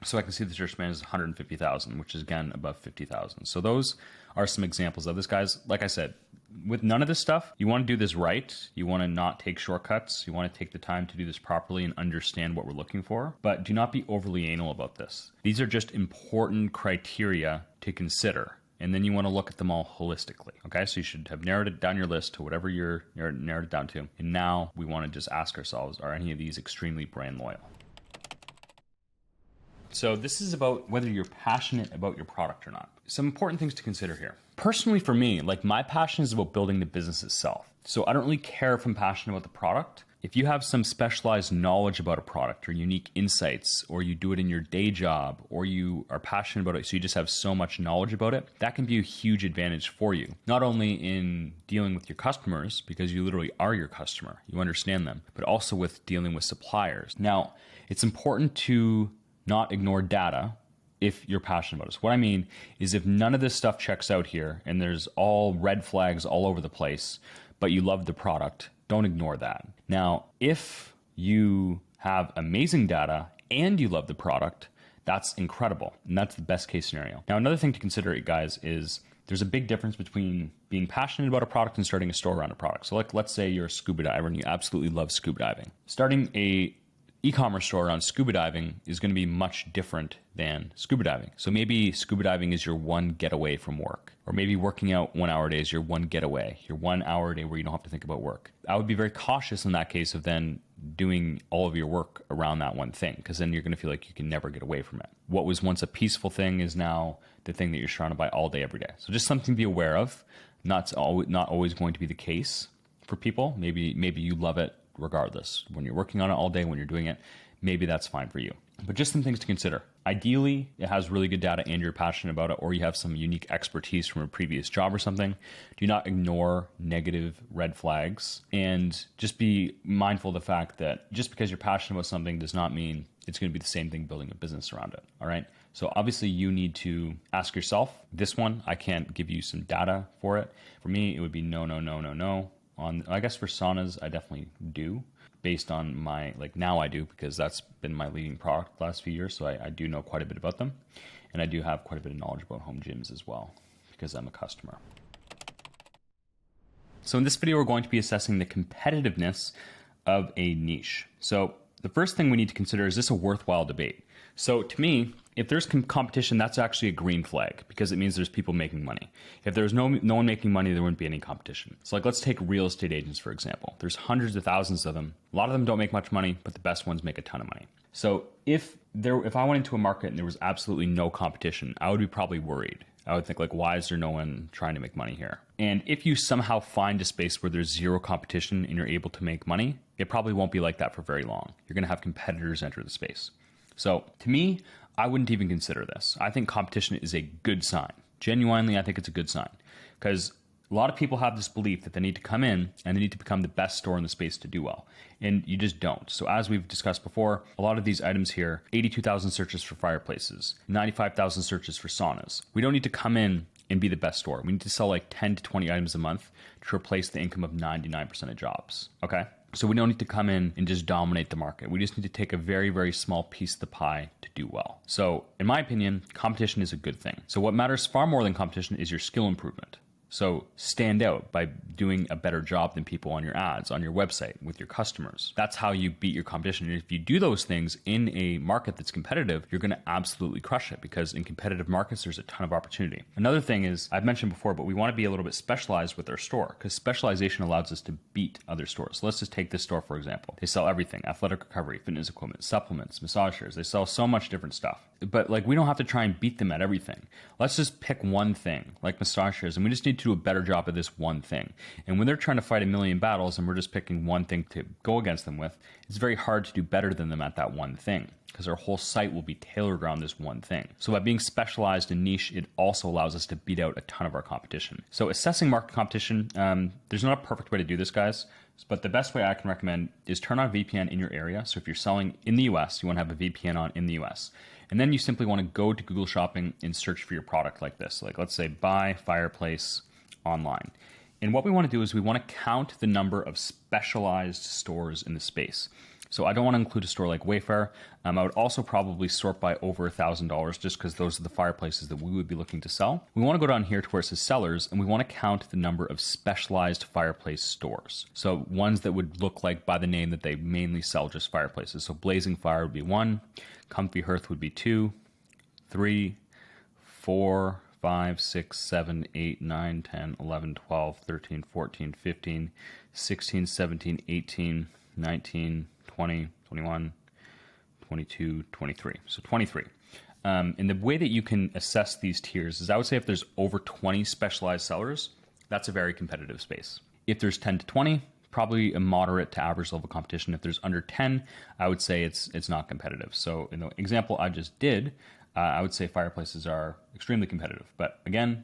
So I can see the search demand is 150,000, which is again above 50,000. So those are some examples of this, guys. Like I said, with none of this stuff, you want to do this right. You want to not take shortcuts. You want to take the time to do this properly and understand what we're looking for, but do not be overly anal about this. These are just important criteria to consider. And then you want to look at them all holistically. Okay, so you should have narrowed it down your list to whatever you're narrowed it down to. And now we want to just ask ourselves, are any of these extremely brand loyal? So this is about whether you're passionate about your product or not. Some important things to consider here. Personally for me, like my passion is about building the business itself. So I don't really care if I'm passionate about the product. If you have some specialized knowledge about a product or unique insights, or you do it in your day job, or you are passionate about it, so you just have so much knowledge about it, that can be a huge advantage for you. Not only in dealing with your customers, because you literally are your customer, you understand them, but also with dealing with suppliers. Now, it's important to not ignore data if you're passionate about it. So what I mean is if none of this stuff checks out here and there's all red flags all over the place, but you love the product, don't ignore that. Now, if you have amazing data and you love the product, that's incredible. And that's the best case scenario. Now, another thing to consider, guys, is there's a big difference between being passionate about a product and starting a store around a product. So like, let's say you're a scuba diver and you absolutely love scuba diving. Starting a e-commerce store around scuba diving is going to be much different than scuba diving. So maybe scuba diving is your one getaway from work, or maybe working out 1 hour a day is your one getaway, your 1 hour a day where you don't have to think about work. I would be very cautious in that case of then doing all of your work around that one thing, because then you're going to feel like you can never get away from it. What was once a peaceful thing is now the thing that you're surrounded by all day, every day. So just something to be aware of. Not always going to be the case for people. Maybe you love it regardless. When you're working on it all day, when you're doing it, maybe that's fine for you. But just some things to consider. Ideally, it has really good data and you're passionate about it, or you have some unique expertise from a previous job or something. Do not ignore negative red flags, and just be mindful of the fact that just because you're passionate about something does not mean it's going to be the same thing building a business around it. All right. So obviously you need to ask yourself, this one, I can't give you some data for it. For me, it would be no. I guess for saunas, I definitely do, based on my, now I do, because that's been my leading product the last few years. So I do know quite a bit about them. And I do have quite a bit of knowledge about home gyms as well, because I'm a customer. So in this video, we're going to be assessing the competitiveness of a niche. So the first thing we need to consider, is this a worthwhile debate? So to me, if there's competition, that's actually a green flag, because it means there's people making money. If there's no one making money, there wouldn't be any competition. So let's take real estate agents, for example. There's hundreds of thousands of them. A lot of them don't make much money, but the best ones make a ton of money. So if I went into a market and there was absolutely no competition, I would be probably worried. I would think, why is there no one trying to make money here? And if you somehow find a space where there's zero competition and you're able to make money, it probably won't be like that for very long. You're going to have competitors enter the space. So to me, I wouldn't even consider this. I think competition is a good sign. Genuinely, I think it's a good sign, because a lot of people have this belief that they need to come in and they need to become the best store in the space to do well. And you just don't. So as we've discussed before, a lot of these items here, 82,000 searches for fireplaces, 95,000 searches for saunas. We don't need to come in and be the best store. We need to sell 10 to 20 items a month to replace the income of 99% of jobs. Okay? So we don't need to come in and just dominate the market. We just need to take a very, very small piece of the pie to do well. So in my opinion, competition is a good thing. So what matters far more than competition is your skill improvement. So stand out by doing a better job than people on your ads, on your website, with your customers. That's how you beat your competition. And if you do those things in a market that's competitive, you're going to absolutely crush it, because in competitive markets, there's a ton of opportunity. Another thing is, I've mentioned before, but we want to be a little bit specialized with our store, because specialization allows us to beat other stores. So let's just take this store, for example. They sell everything: athletic recovery, fitness equipment, supplements, massage chairs. They sell so much different stuff. But we don't have to try and beat them at everything. Let's just pick one thing, like massage chairs, and we just need to do a better job of this one thing. And when they're trying to fight a million battles and we're just picking one thing to go against them with, it's very hard to do better than them at that one thing, because our whole site will be tailored around this one thing. So by being specialized and niche, it also allows us to beat out a ton of our competition. So assessing market competition, there's not a perfect way to do this, guys, but the best way I can recommend is turn on VPN in your area. So if you're selling in the US, you want to have a VPN on in the US. And then you simply want to go to Google Shopping and search for your product like this. Let's say buy fireplace online. And what we want to do is we want to count the number of specialized stores in the space. So I don't want to include a store like Wayfair. I would also probably sort by over $1,000 just because those are the fireplaces that we would be looking to sell. We want to go down here to where it says sellers, and we want to count the number of specialized fireplace stores. So ones that would look like by the name that they mainly sell just fireplaces. So Blazing Fire would be 1, Comfy Hearth would be 2, 3, 4, 5, 6, 7, 8, 9, 10, 11, 12, 13, 14, 15, 16, 17, 18, 19, 20, 21, 22, 23. So 23. And the way that you can assess these tiers is I would say if there's over 20 specialized sellers, that's a very competitive space. If there's 10 to 20, probably a moderate to average level competition. If there's under 10, I would say it's not competitive. So in the example I just did, I would say fireplaces are extremely competitive. But again,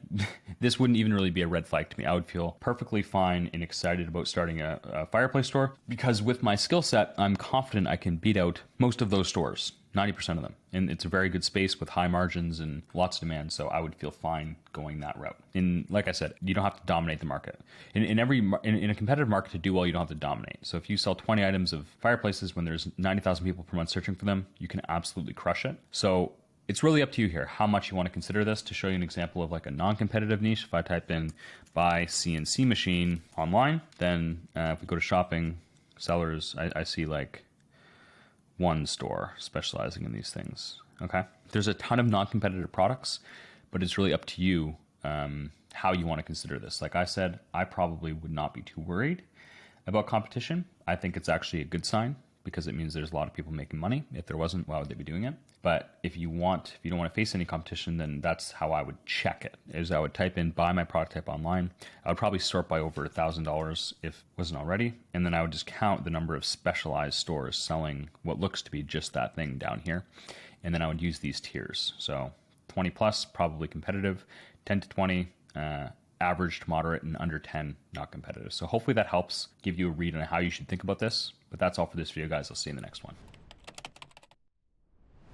this wouldn't even really be a red flag to me. I would feel perfectly fine and excited about starting a fireplace store because with my skill set, I'm confident I can beat out most of those stores, 90% of them. And it's a very good space with high margins and lots of demand. So I would feel fine going that route. And like I said, you don't have to dominate the market. In a competitive market to do well, you don't have to dominate. So if you sell 20 items of fireplaces when there's 90,000 people per month searching for them, you can absolutely crush it. So it's really up to you here how much you want to consider this. To show you an example of like a non-competitive niche, if I type in buy CNC machine online, then if we go to shopping, sellers, I see like one store specializing in these things. Okay. There's a ton of non-competitive products, but it's really up to you how you want to consider this. Like I said, I probably would not be too worried about competition. I think it's actually a good sign because it means there's a lot of people making money. If there wasn't, why would they be doing it? But if you don't want to face any competition, then that's how I would check it, is I would type in buy my product type online. I would probably sort by over $1,000 if it wasn't already. And then I would just count the number of specialized stores selling what looks to be just that thing down here. And then I would use these tiers. So 20 plus, probably competitive, 10 to 20, average to moderate, and under 10, not competitive. So hopefully that helps give you a read on how you should think about this. But that's all for this video, guys. I'll see you in the next one.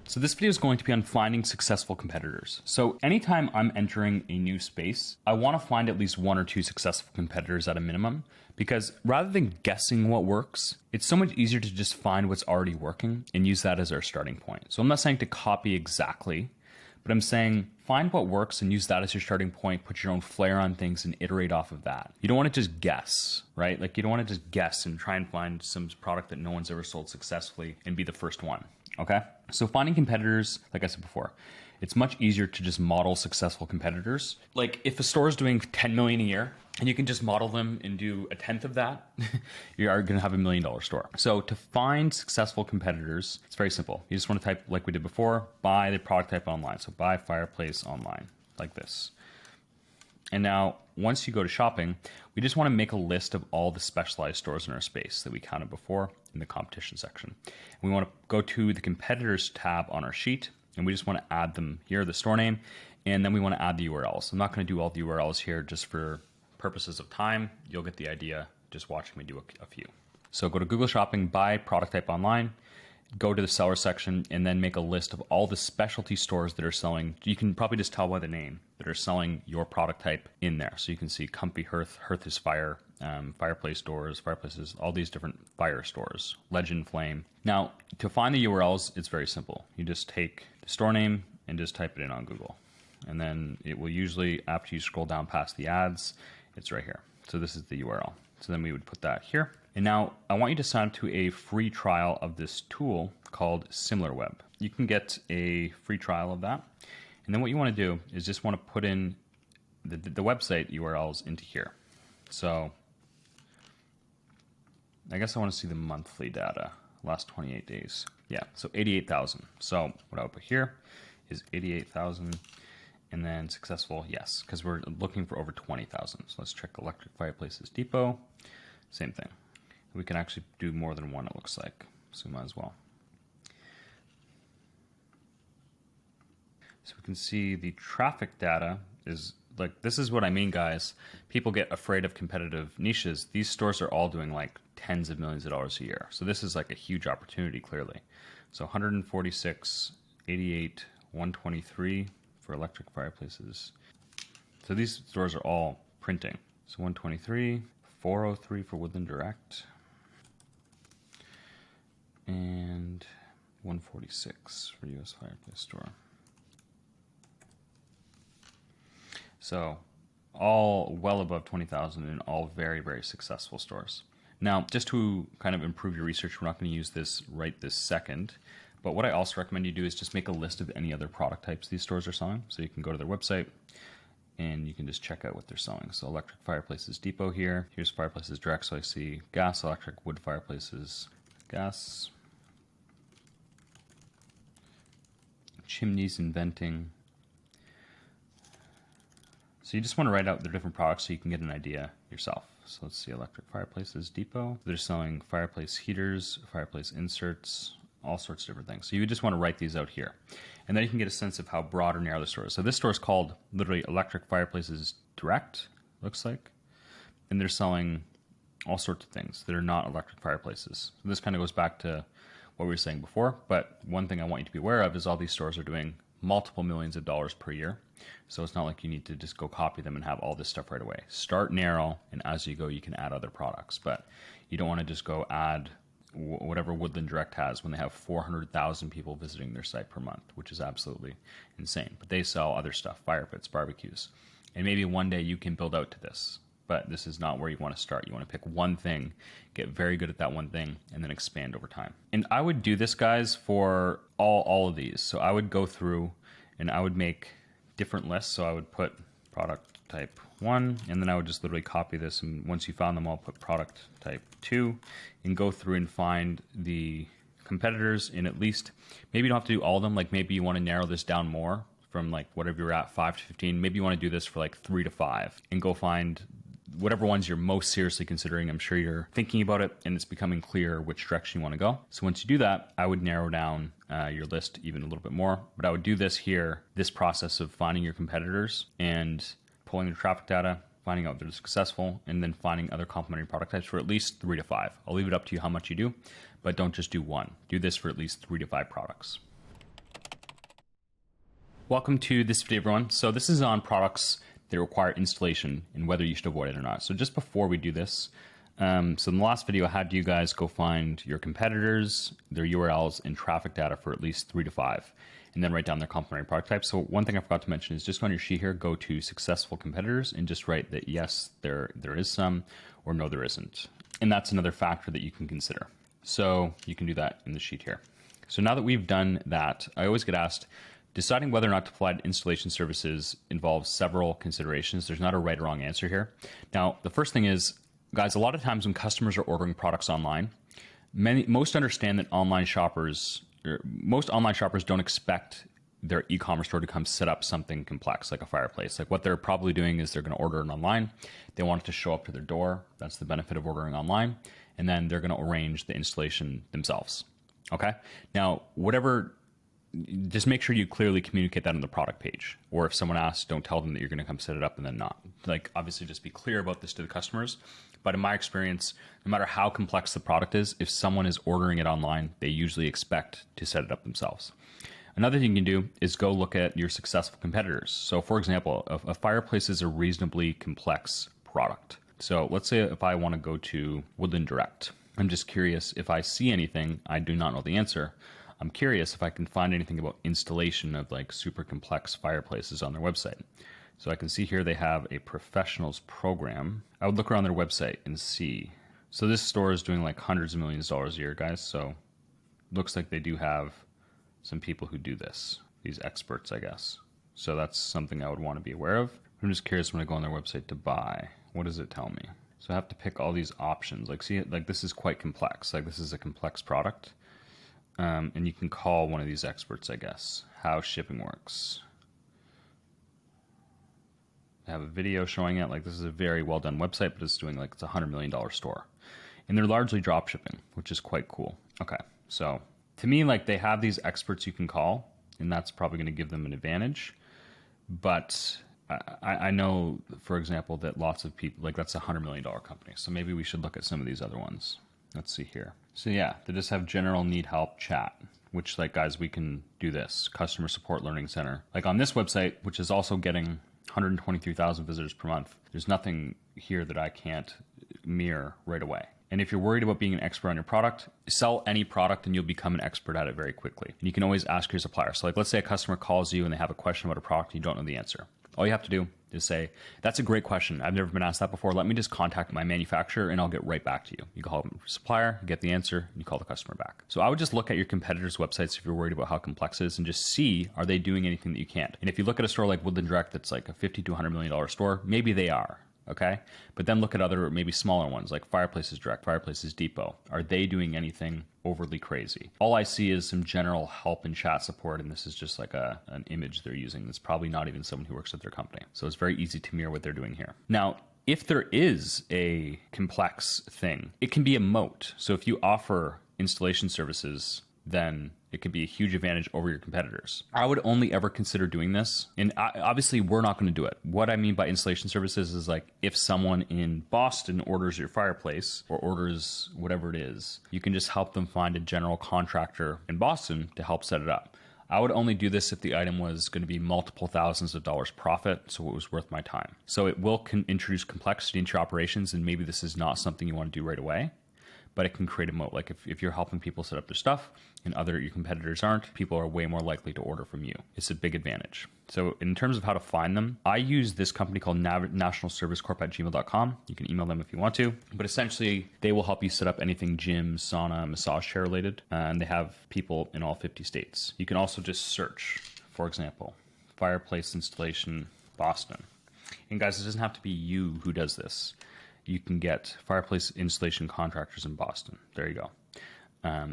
So this video is going to be on finding successful competitors. So anytime I'm entering a new space, I want to find at least 1 or 2 successful competitors at a minimum, because rather than guessing what works, it's so much easier to just find what's already working and use that as our starting point. So I'm not saying to copy exactly, but I'm saying find what works and use that as your starting point, put your own flair on things and iterate off of that. You don't want to just guess, right? Like you don't want to just guess and try and find some product that no one's ever sold successfully and be the first one. Okay. So finding competitors, like I said before, it's much easier to just model successful competitors. Like if a store is doing 10 million a year and you can just model them and do a tenth of that, you are going to have $1 million store. So to find successful competitors, it's very simple. You just want to type, like we did before, buy the product type online. So buy fireplace online, like this. And now once you go to shopping, we just want to make a list of all the specialized stores in our space that we counted before in the competition section. And we want to go to the competitors tab on our sheet, and we just want to add them here, the store name, and then we want to add the URLs. I'm not going to do all the URLs here just for purposes of time. You'll get the idea just watching me do a few. So go to Google Shopping, buy product type online, go to the seller section, and then make a list of all the specialty stores that are selling. You can probably just tell by the name that are selling your product type in there. So you can see Comfy Hearth, Hearth is Fire, fireplace doors, fireplaces, all these different fire stores, Legend Flame. Now, to find the URLs, it's very simple. You just take the store name and just type it in on Google. And then it will usually, after you scroll down past the ads, it's right here. So this is the URL. So then we would put that here. And now I want you to sign up to a free trial of this tool called SimilarWeb. You can get a free trial of that. And then what you want to do is just want to put in the website URLs into here. So I guess I want to see the monthly data, last 28 days. Yeah, so 88,000. So what I would put here is 88,000 and then successful, yes, because we're looking for over 20,000. So let's check Electric Fireplaces Depot, same thing. We can actually do more than one, it looks like, so we might as well. So we can see the traffic data is like, this is what I mean, guys. People get afraid of competitive niches. These stores are all doing like tens of millions of dollars a year. So this is like a huge opportunity, clearly. So 146, 88, 123 for electric fireplaces. So these stores are all printing. So 123, 403 for Woodland Direct. and 146 for US Fireplace Store. So all well above 20,000 and all very, very successful stores. Now, just to kind of improve your research, we're not going to use this right this second, but what I also recommend you do is just make a list of any other product types these stores are selling. So you can go to their website and you can just check out what they're selling. So Electric Fireplaces Depot here. Here's Fireplaces Direct. So I see gas, electric, wood fireplaces, gas, chimneys and venting. So you just want to write out the different products so you can get an idea yourself. So let's see, Electric Fireplaces Depot. They're selling fireplace heaters, fireplace inserts, all sorts of different things. So you just want to write these out here. And then you can get a sense of how broad or narrow the store is. So this store is called literally Electric Fireplaces Direct, looks like. And they're selling all sorts of things that are not electric fireplaces. So this kind of goes back to what we were saying before. But one thing I want you to be aware of is all these stores are doing multiple millions of dollars per year. So it's not like you need to just go copy them and have all this stuff right away. Start narrow, and as you go, you can add other products. But you don't want to just go add whatever Woodland Direct has when they have 400,000 people visiting their site per month, which is absolutely insane. But they sell other stuff, fire pits, barbecues. And maybe one day you can build out to this. But this is not where you want to start. You want to pick one thing, get very good at that one thing, and then expand over time. And I would do this, guys, for all of these. So I would go through and I would make different lists. So I would put product type 1, and then I would just literally copy this. And once you found them all, put product type 2, and go through and find the competitors in at least, maybe you don't have to do all of them. Like maybe you want to narrow this down more from like whatever you're at, 5 to 15. Maybe you want to do this for like 3 to 5 and go find whatever ones you're most seriously considering. I'm sure you're thinking about it and it's becoming clear which direction you want to go. So once you do that, I would narrow down your list even a little bit more. But I would do this here, this process of finding your competitors and pulling their traffic data, finding out if they're successful, and then finding other complementary product types for at least 3 to 5. I'll leave it up to you how much you do, but don't just do one. Do this for at least 3 to 5 products. Welcome to this video, everyone. So this is on products that require installation and whether you should avoid it or not. So just before we do this, so in the last video, I had you guys go find your competitors, their URLs, and traffic data for at least 3 to 5, and then write down their complementary product types. So one thing I forgot to mention is just go on your sheet here, go to successful competitors, and just write that yes, there is some, or no, there isn't. And that's another factor that you can consider. So you can do that in the sheet here. So now that we've done that, I always get asked, deciding whether or not to provide installation services involves several considerations. There's not a right or wrong answer here. Now, the first thing is, guys, a lot of times when customers are ordering products online, most understand that most online shoppers don't expect their e-commerce store to come set up something complex like a fireplace. Like what they're probably doing is they're going to order it online. They want it to show up to their door. That's the benefit of ordering online. And then they're going to arrange the installation themselves. Okay. Now, just make sure you clearly communicate that on the product page. Or if someone asks, don't tell them that you're going to come set it up and then not. Like obviously just be clear about this to the customers. But in my experience, no matter how complex the product is, if someone is ordering it online, they usually expect to set it up themselves. Another thing you can do is go look at your successful competitors. So for example, a fireplace is a reasonably complex product. So let's say if I want to go to Woodland Direct, I'm just curious if I see anything, I do not know the answer. I'm curious if I can find anything about installation of like super complex fireplaces on their website. So I can see here they have a professionals program. I would look around their website and see. So this store is doing like hundreds of millions of dollars a year, guys. So looks like they do have some people who do this, these experts, I guess. So that's something I would want to be aware of. I'm just curious when I go on their website to buy, what does it tell me? So I have to pick all these options. Like see, like this is quite complex. Like this is a complex product. And you can call one of these experts, I guess, how shipping works. I have a video showing it. Like this is a very well done website, but it's doing like it's $100 million store. And they're largely drop shipping, which is quite cool. Okay, so to me, like they have these experts you can call, and that's probably going to give them an advantage. But I know, for example, that lots of people, like that's a $100 million company. So maybe we should look at some of these other ones. Let's see here. So yeah, they just have general need help chat, which like guys, we can do this. Customer support learning center. Like on this website, which is also getting 123,000 visitors per month, there's nothing here that I can't mirror right away. And if you're worried about being an expert on your product, sell any product and you'll become an expert at it very quickly. And you can always ask your supplier. So like, let's say a customer calls you and they have a question about a product and you don't know the answer. All you have to do is say, that's a great question. I've never been asked that before. Let me just contact my manufacturer and I'll get right back to you. You call the supplier, get the answer, and you call the customer back. So I would just look at your competitors' websites if you're worried about how complex it is and just see, are they doing anything that you can't? And if you look at a store like Woodland Direct that's like a $50 to $100 million store, maybe they are. Okay. But then look at other, maybe smaller ones like Fireplaces Direct, Fireplaces Depot. Are they doing anything overly crazy? All I see is some general help and chat support. And this is just like an image they're using. That's probably not even someone who works at their company. So it's very easy to mirror what they're doing here. Now, if there is a complex thing, it can be a moat. So if you offer installation services, then it could be a huge advantage over your competitors. I would only ever consider doing this. And obviously we're not going to do it. What I mean by installation services is like if someone in Boston orders your fireplace or orders whatever it is, you can just help them find a general contractor in Boston to help set it up. I would only do this if the item was going to be multiple thousands of dollars profit, so it was worth my time. So it will introduce complexity into your operations, and maybe this is not something you want to do right away, but it can create a moat. Like if you're helping people set up their stuff and your competitors aren't, people are way more likely to order from you. It's a big advantage. So in terms of how to find them, I use this company called nationalservicecorp@gmail.com. You can email them if you want to, but essentially they will help you set up anything gym, sauna, massage chair related. And they have people in all 50 states. You can also just search, for example, fireplace installation, Boston. And guys, it doesn't have to be you who does this. You can get fireplace installation contractors in Boston. There you go.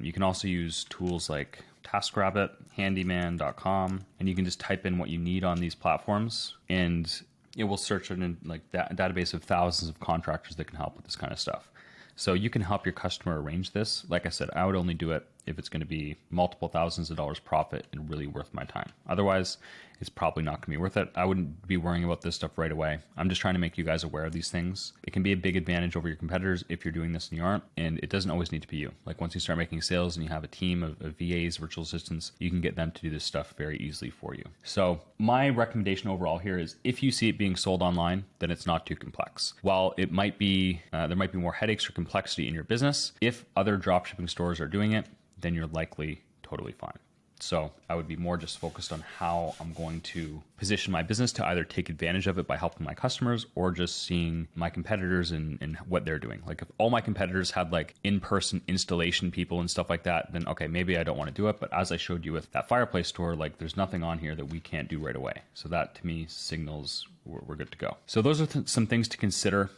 You can also use tools like TaskRabbit, Handyman.com, and you can just type in what you need on these platforms, and it will search in like that database of thousands of contractors that can help with this kind of stuff. So you can help your customer arrange this. Like I said, I would only do it if it's going to be multiple thousands of dollars profit and really worth my time. Otherwise, it's probably not going to be worth it. I wouldn't be worrying about this stuff right away. I'm just trying to make you guys aware of these things. It can be a big advantage over your competitors if you're doing this and you aren't, and it doesn't always need to be you. Like once you start making sales and you have a team of VAs, virtual assistants, you can get them to do this stuff very easily for you. So my recommendation overall here is if you see it being sold online, then it's not too complex. While it might be, there might be more headaches or complexity in your business, if other dropshipping stores are doing it, then you're likely totally fine. So I would be more just focused on how I'm going to position my business to either take advantage of it by helping my customers or just seeing my competitors and what they're doing. Like if all my competitors had like in-person installation people and stuff like that, then okay, maybe I don't want to do it. But as I showed you with that fireplace store, like there's nothing on here that we can't do right away. So that to me signals we're good to go. So those are some things to consider.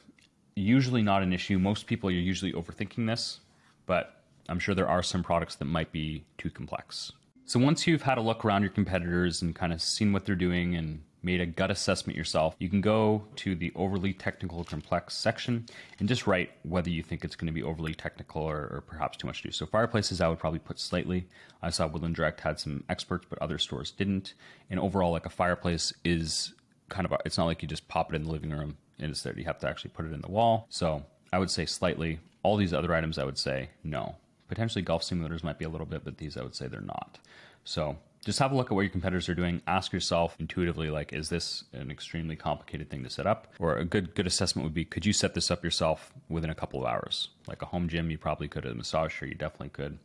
Usually not an issue. Most people are usually overthinking this, but I'm sure there are some products that might be too complex. So once you've had a look around your competitors and kind of seen what they're doing and made a gut assessment yourself, you can go to the overly technical or complex section and just write whether you think it's going to be overly technical or perhaps too much to do. So fireplaces, I would probably put slightly. I saw Woodland Direct had some experts, but other stores didn't. And overall, like a fireplace is kind of, it's not like you just pop it in the living room and it's there. You have to actually put it in the wall. So I would say slightly. All these other items, I would say no. Potentially golf simulators might be a little bit, but these I would say they're not. So just have a look at what your competitors are doing. Ask yourself intuitively, like, is this an extremely complicated thing to set up? Or a good assessment would be, could you set this up yourself within a couple of hours? Like a home gym, you probably could. A massage chair, you definitely could.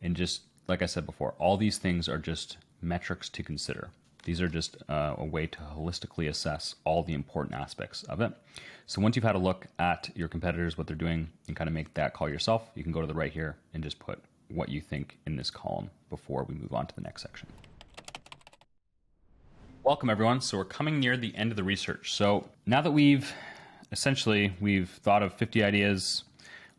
And just like I said before, all these things are just metrics to consider. These are just a way to holistically assess all the important aspects of it. So once you've had a look at your competitors, what they're doing, and kind of make that call yourself, you can go to the right here and just put what you think in this column before we move on to the next section. Welcome everyone. So we're coming near the end of the research. So now that we've thought of 50 ideas,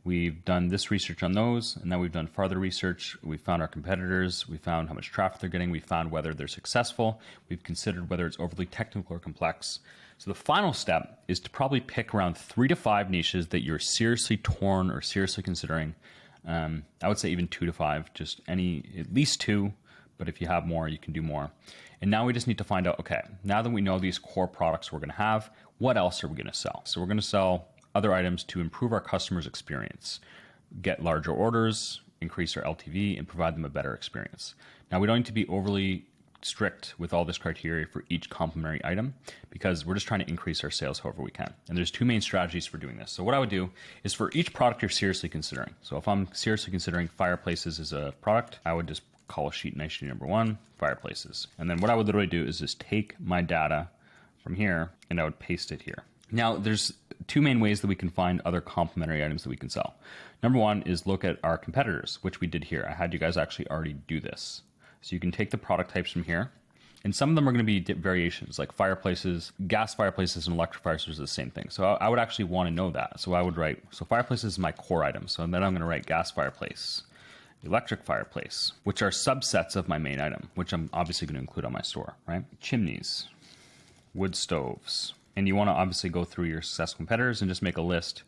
we've done this research on those, and then we've done further research. We found our competitors, we found how much traffic they're getting, we found whether they're successful, we've considered whether it's overly technical or complex. So the final step is to probably pick around 3 to 5 niches that you're seriously torn or seriously considering. I would say even 2 to 5, just at least 2, but if you have more, you can do more. And now we just need to find out, okay, now that we know these core products we're going to have, what else are we going to sell? So we're going to sell other items to improve our customers' experience, get larger orders, increase our LTV, and provide them a better experience. Now, we don't need to be overly strict with all this criteria for each complementary item because we're just trying to increase our sales however we can. And there's two main strategies for doing this. So what I would do is for each product you're seriously considering. So if I'm seriously considering fireplaces as a product, I would just call a sheet nice sheet number 1, fireplaces. And then what I would literally do is just take my data from here and I would paste it here. Now there's two main ways that we can find other complementary items that we can sell. Number one is look at our competitors, which we did here. I had you guys actually already do this. So you can take the product types from here, and some of them are going to be variations, like fireplaces, gas fireplaces, and electric fireplaces are the same thing. So I would actually want to know that. So I would write, so fireplaces is my core item. So then I'm going to write gas fireplace, electric fireplace, which are subsets of my main item, which I'm obviously going to include on my store, right? Chimneys, wood stoves. And you want to obviously go through your successful competitors and just make a list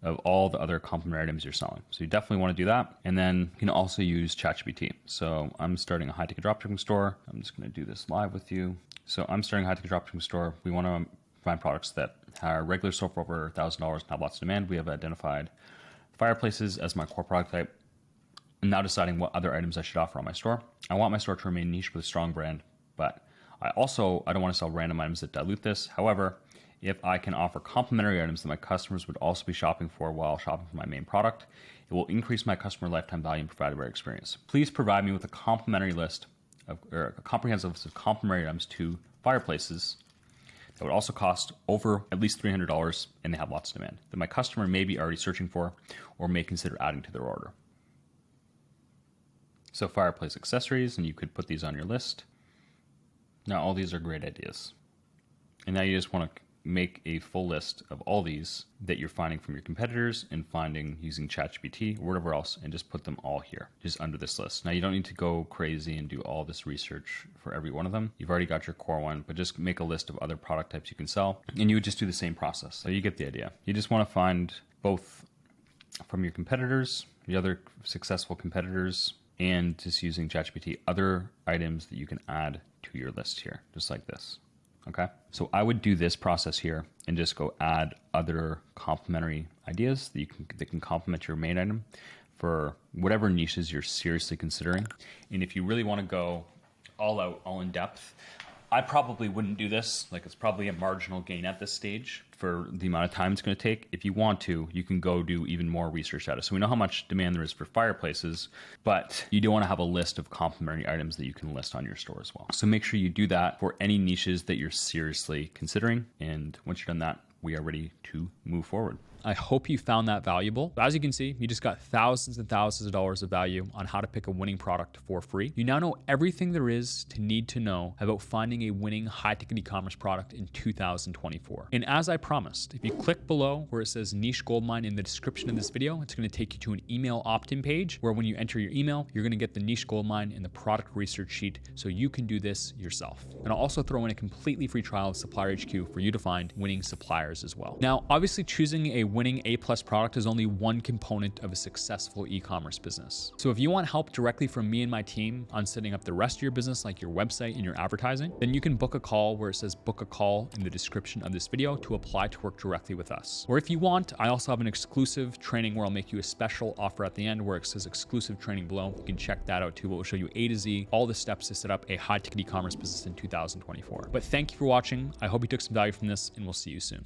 of all the other complementary items you're selling. So you definitely want to do that. And then you can also use ChatGPT. So I'm starting a high-ticket dropshipping store. I'm just going to do this live with you. So I'm starting a high-ticket dropshipping store. We want to find products that are regular sold for over $1,000 and have lots of demand. We have identified fireplaces as my core product type. I'm now deciding what other items I should offer on my store. I want my store to remain niche with a strong brand, but I don't want to sell random items that dilute this. However, if I can offer complementary items that my customers would also be shopping for while shopping for my main product, it will increase my customer lifetime value and provide a better experience. Please provide me with a complimentary list or a comprehensive list of complementary items to fireplaces that would also cost over at least $300 and they have lots of demand that my customer may be already searching for or may consider adding to their order. So fireplace accessories, and you could put these on your list. Now all these are great ideas. And now you just want to make a full list of all these that you're finding from your competitors and finding using ChatGPT or whatever else, and just put them all here, just under this list. Now you don't need to go crazy and do all this research for every one of them. You've already got your core one, but just make a list of other product types you can sell, and you would just do the same process. So you get the idea. You just want to find both from your competitors, the other successful competitors, and just using ChatGPT, other items that you can add to your list here, just like this. Okay, so I would do this process here and just go add other complementary ideas that can complement your main item for whatever niches you're seriously considering. And if you really want to go all out, all in depth, I probably wouldn't do this. Like, it's probably a marginal gain at this stage for the amount of time it's going to take. If you want to, you can go do even more research at it. So we know how much demand there is for fireplaces, but you do want to have a list of complementary items that you can list on your store as well. So make sure you do that for any niches that you're seriously considering. And once you've done that, we are ready to move forward. I hope you found that valuable. As you can see, you just got thousands and thousands of dollars of value on how to pick a winning product for free. You now know everything there is to need to know about finding a winning high-ticket e-commerce product in 2024. And as I promised, if you click below where it says Niche Goldmine in the description of this video, it's going to take you to an email opt-in page where when you enter your email, you're going to get the Niche Goldmine and the product research sheet so you can do this yourself. And I'll also throw in a completely free trial of Supplier HQ for you to find winning suppliers as well. Now, obviously choosing a winning A+ product is only one component of a successful e-commerce business. So if you want help directly from me and my team on setting up the rest of your business, like your website and your advertising, then you can book a call where it says book a call in the description of this video to apply to work directly with us. Or if you want, I also have an exclusive training where I'll make you a special offer at the end where it says exclusive training below. You can check that out too. It will show you A to Z, all the steps to set up a high-ticket e-commerce business in 2024. But thank you for watching. I hope you took some value from this, and we'll see you soon.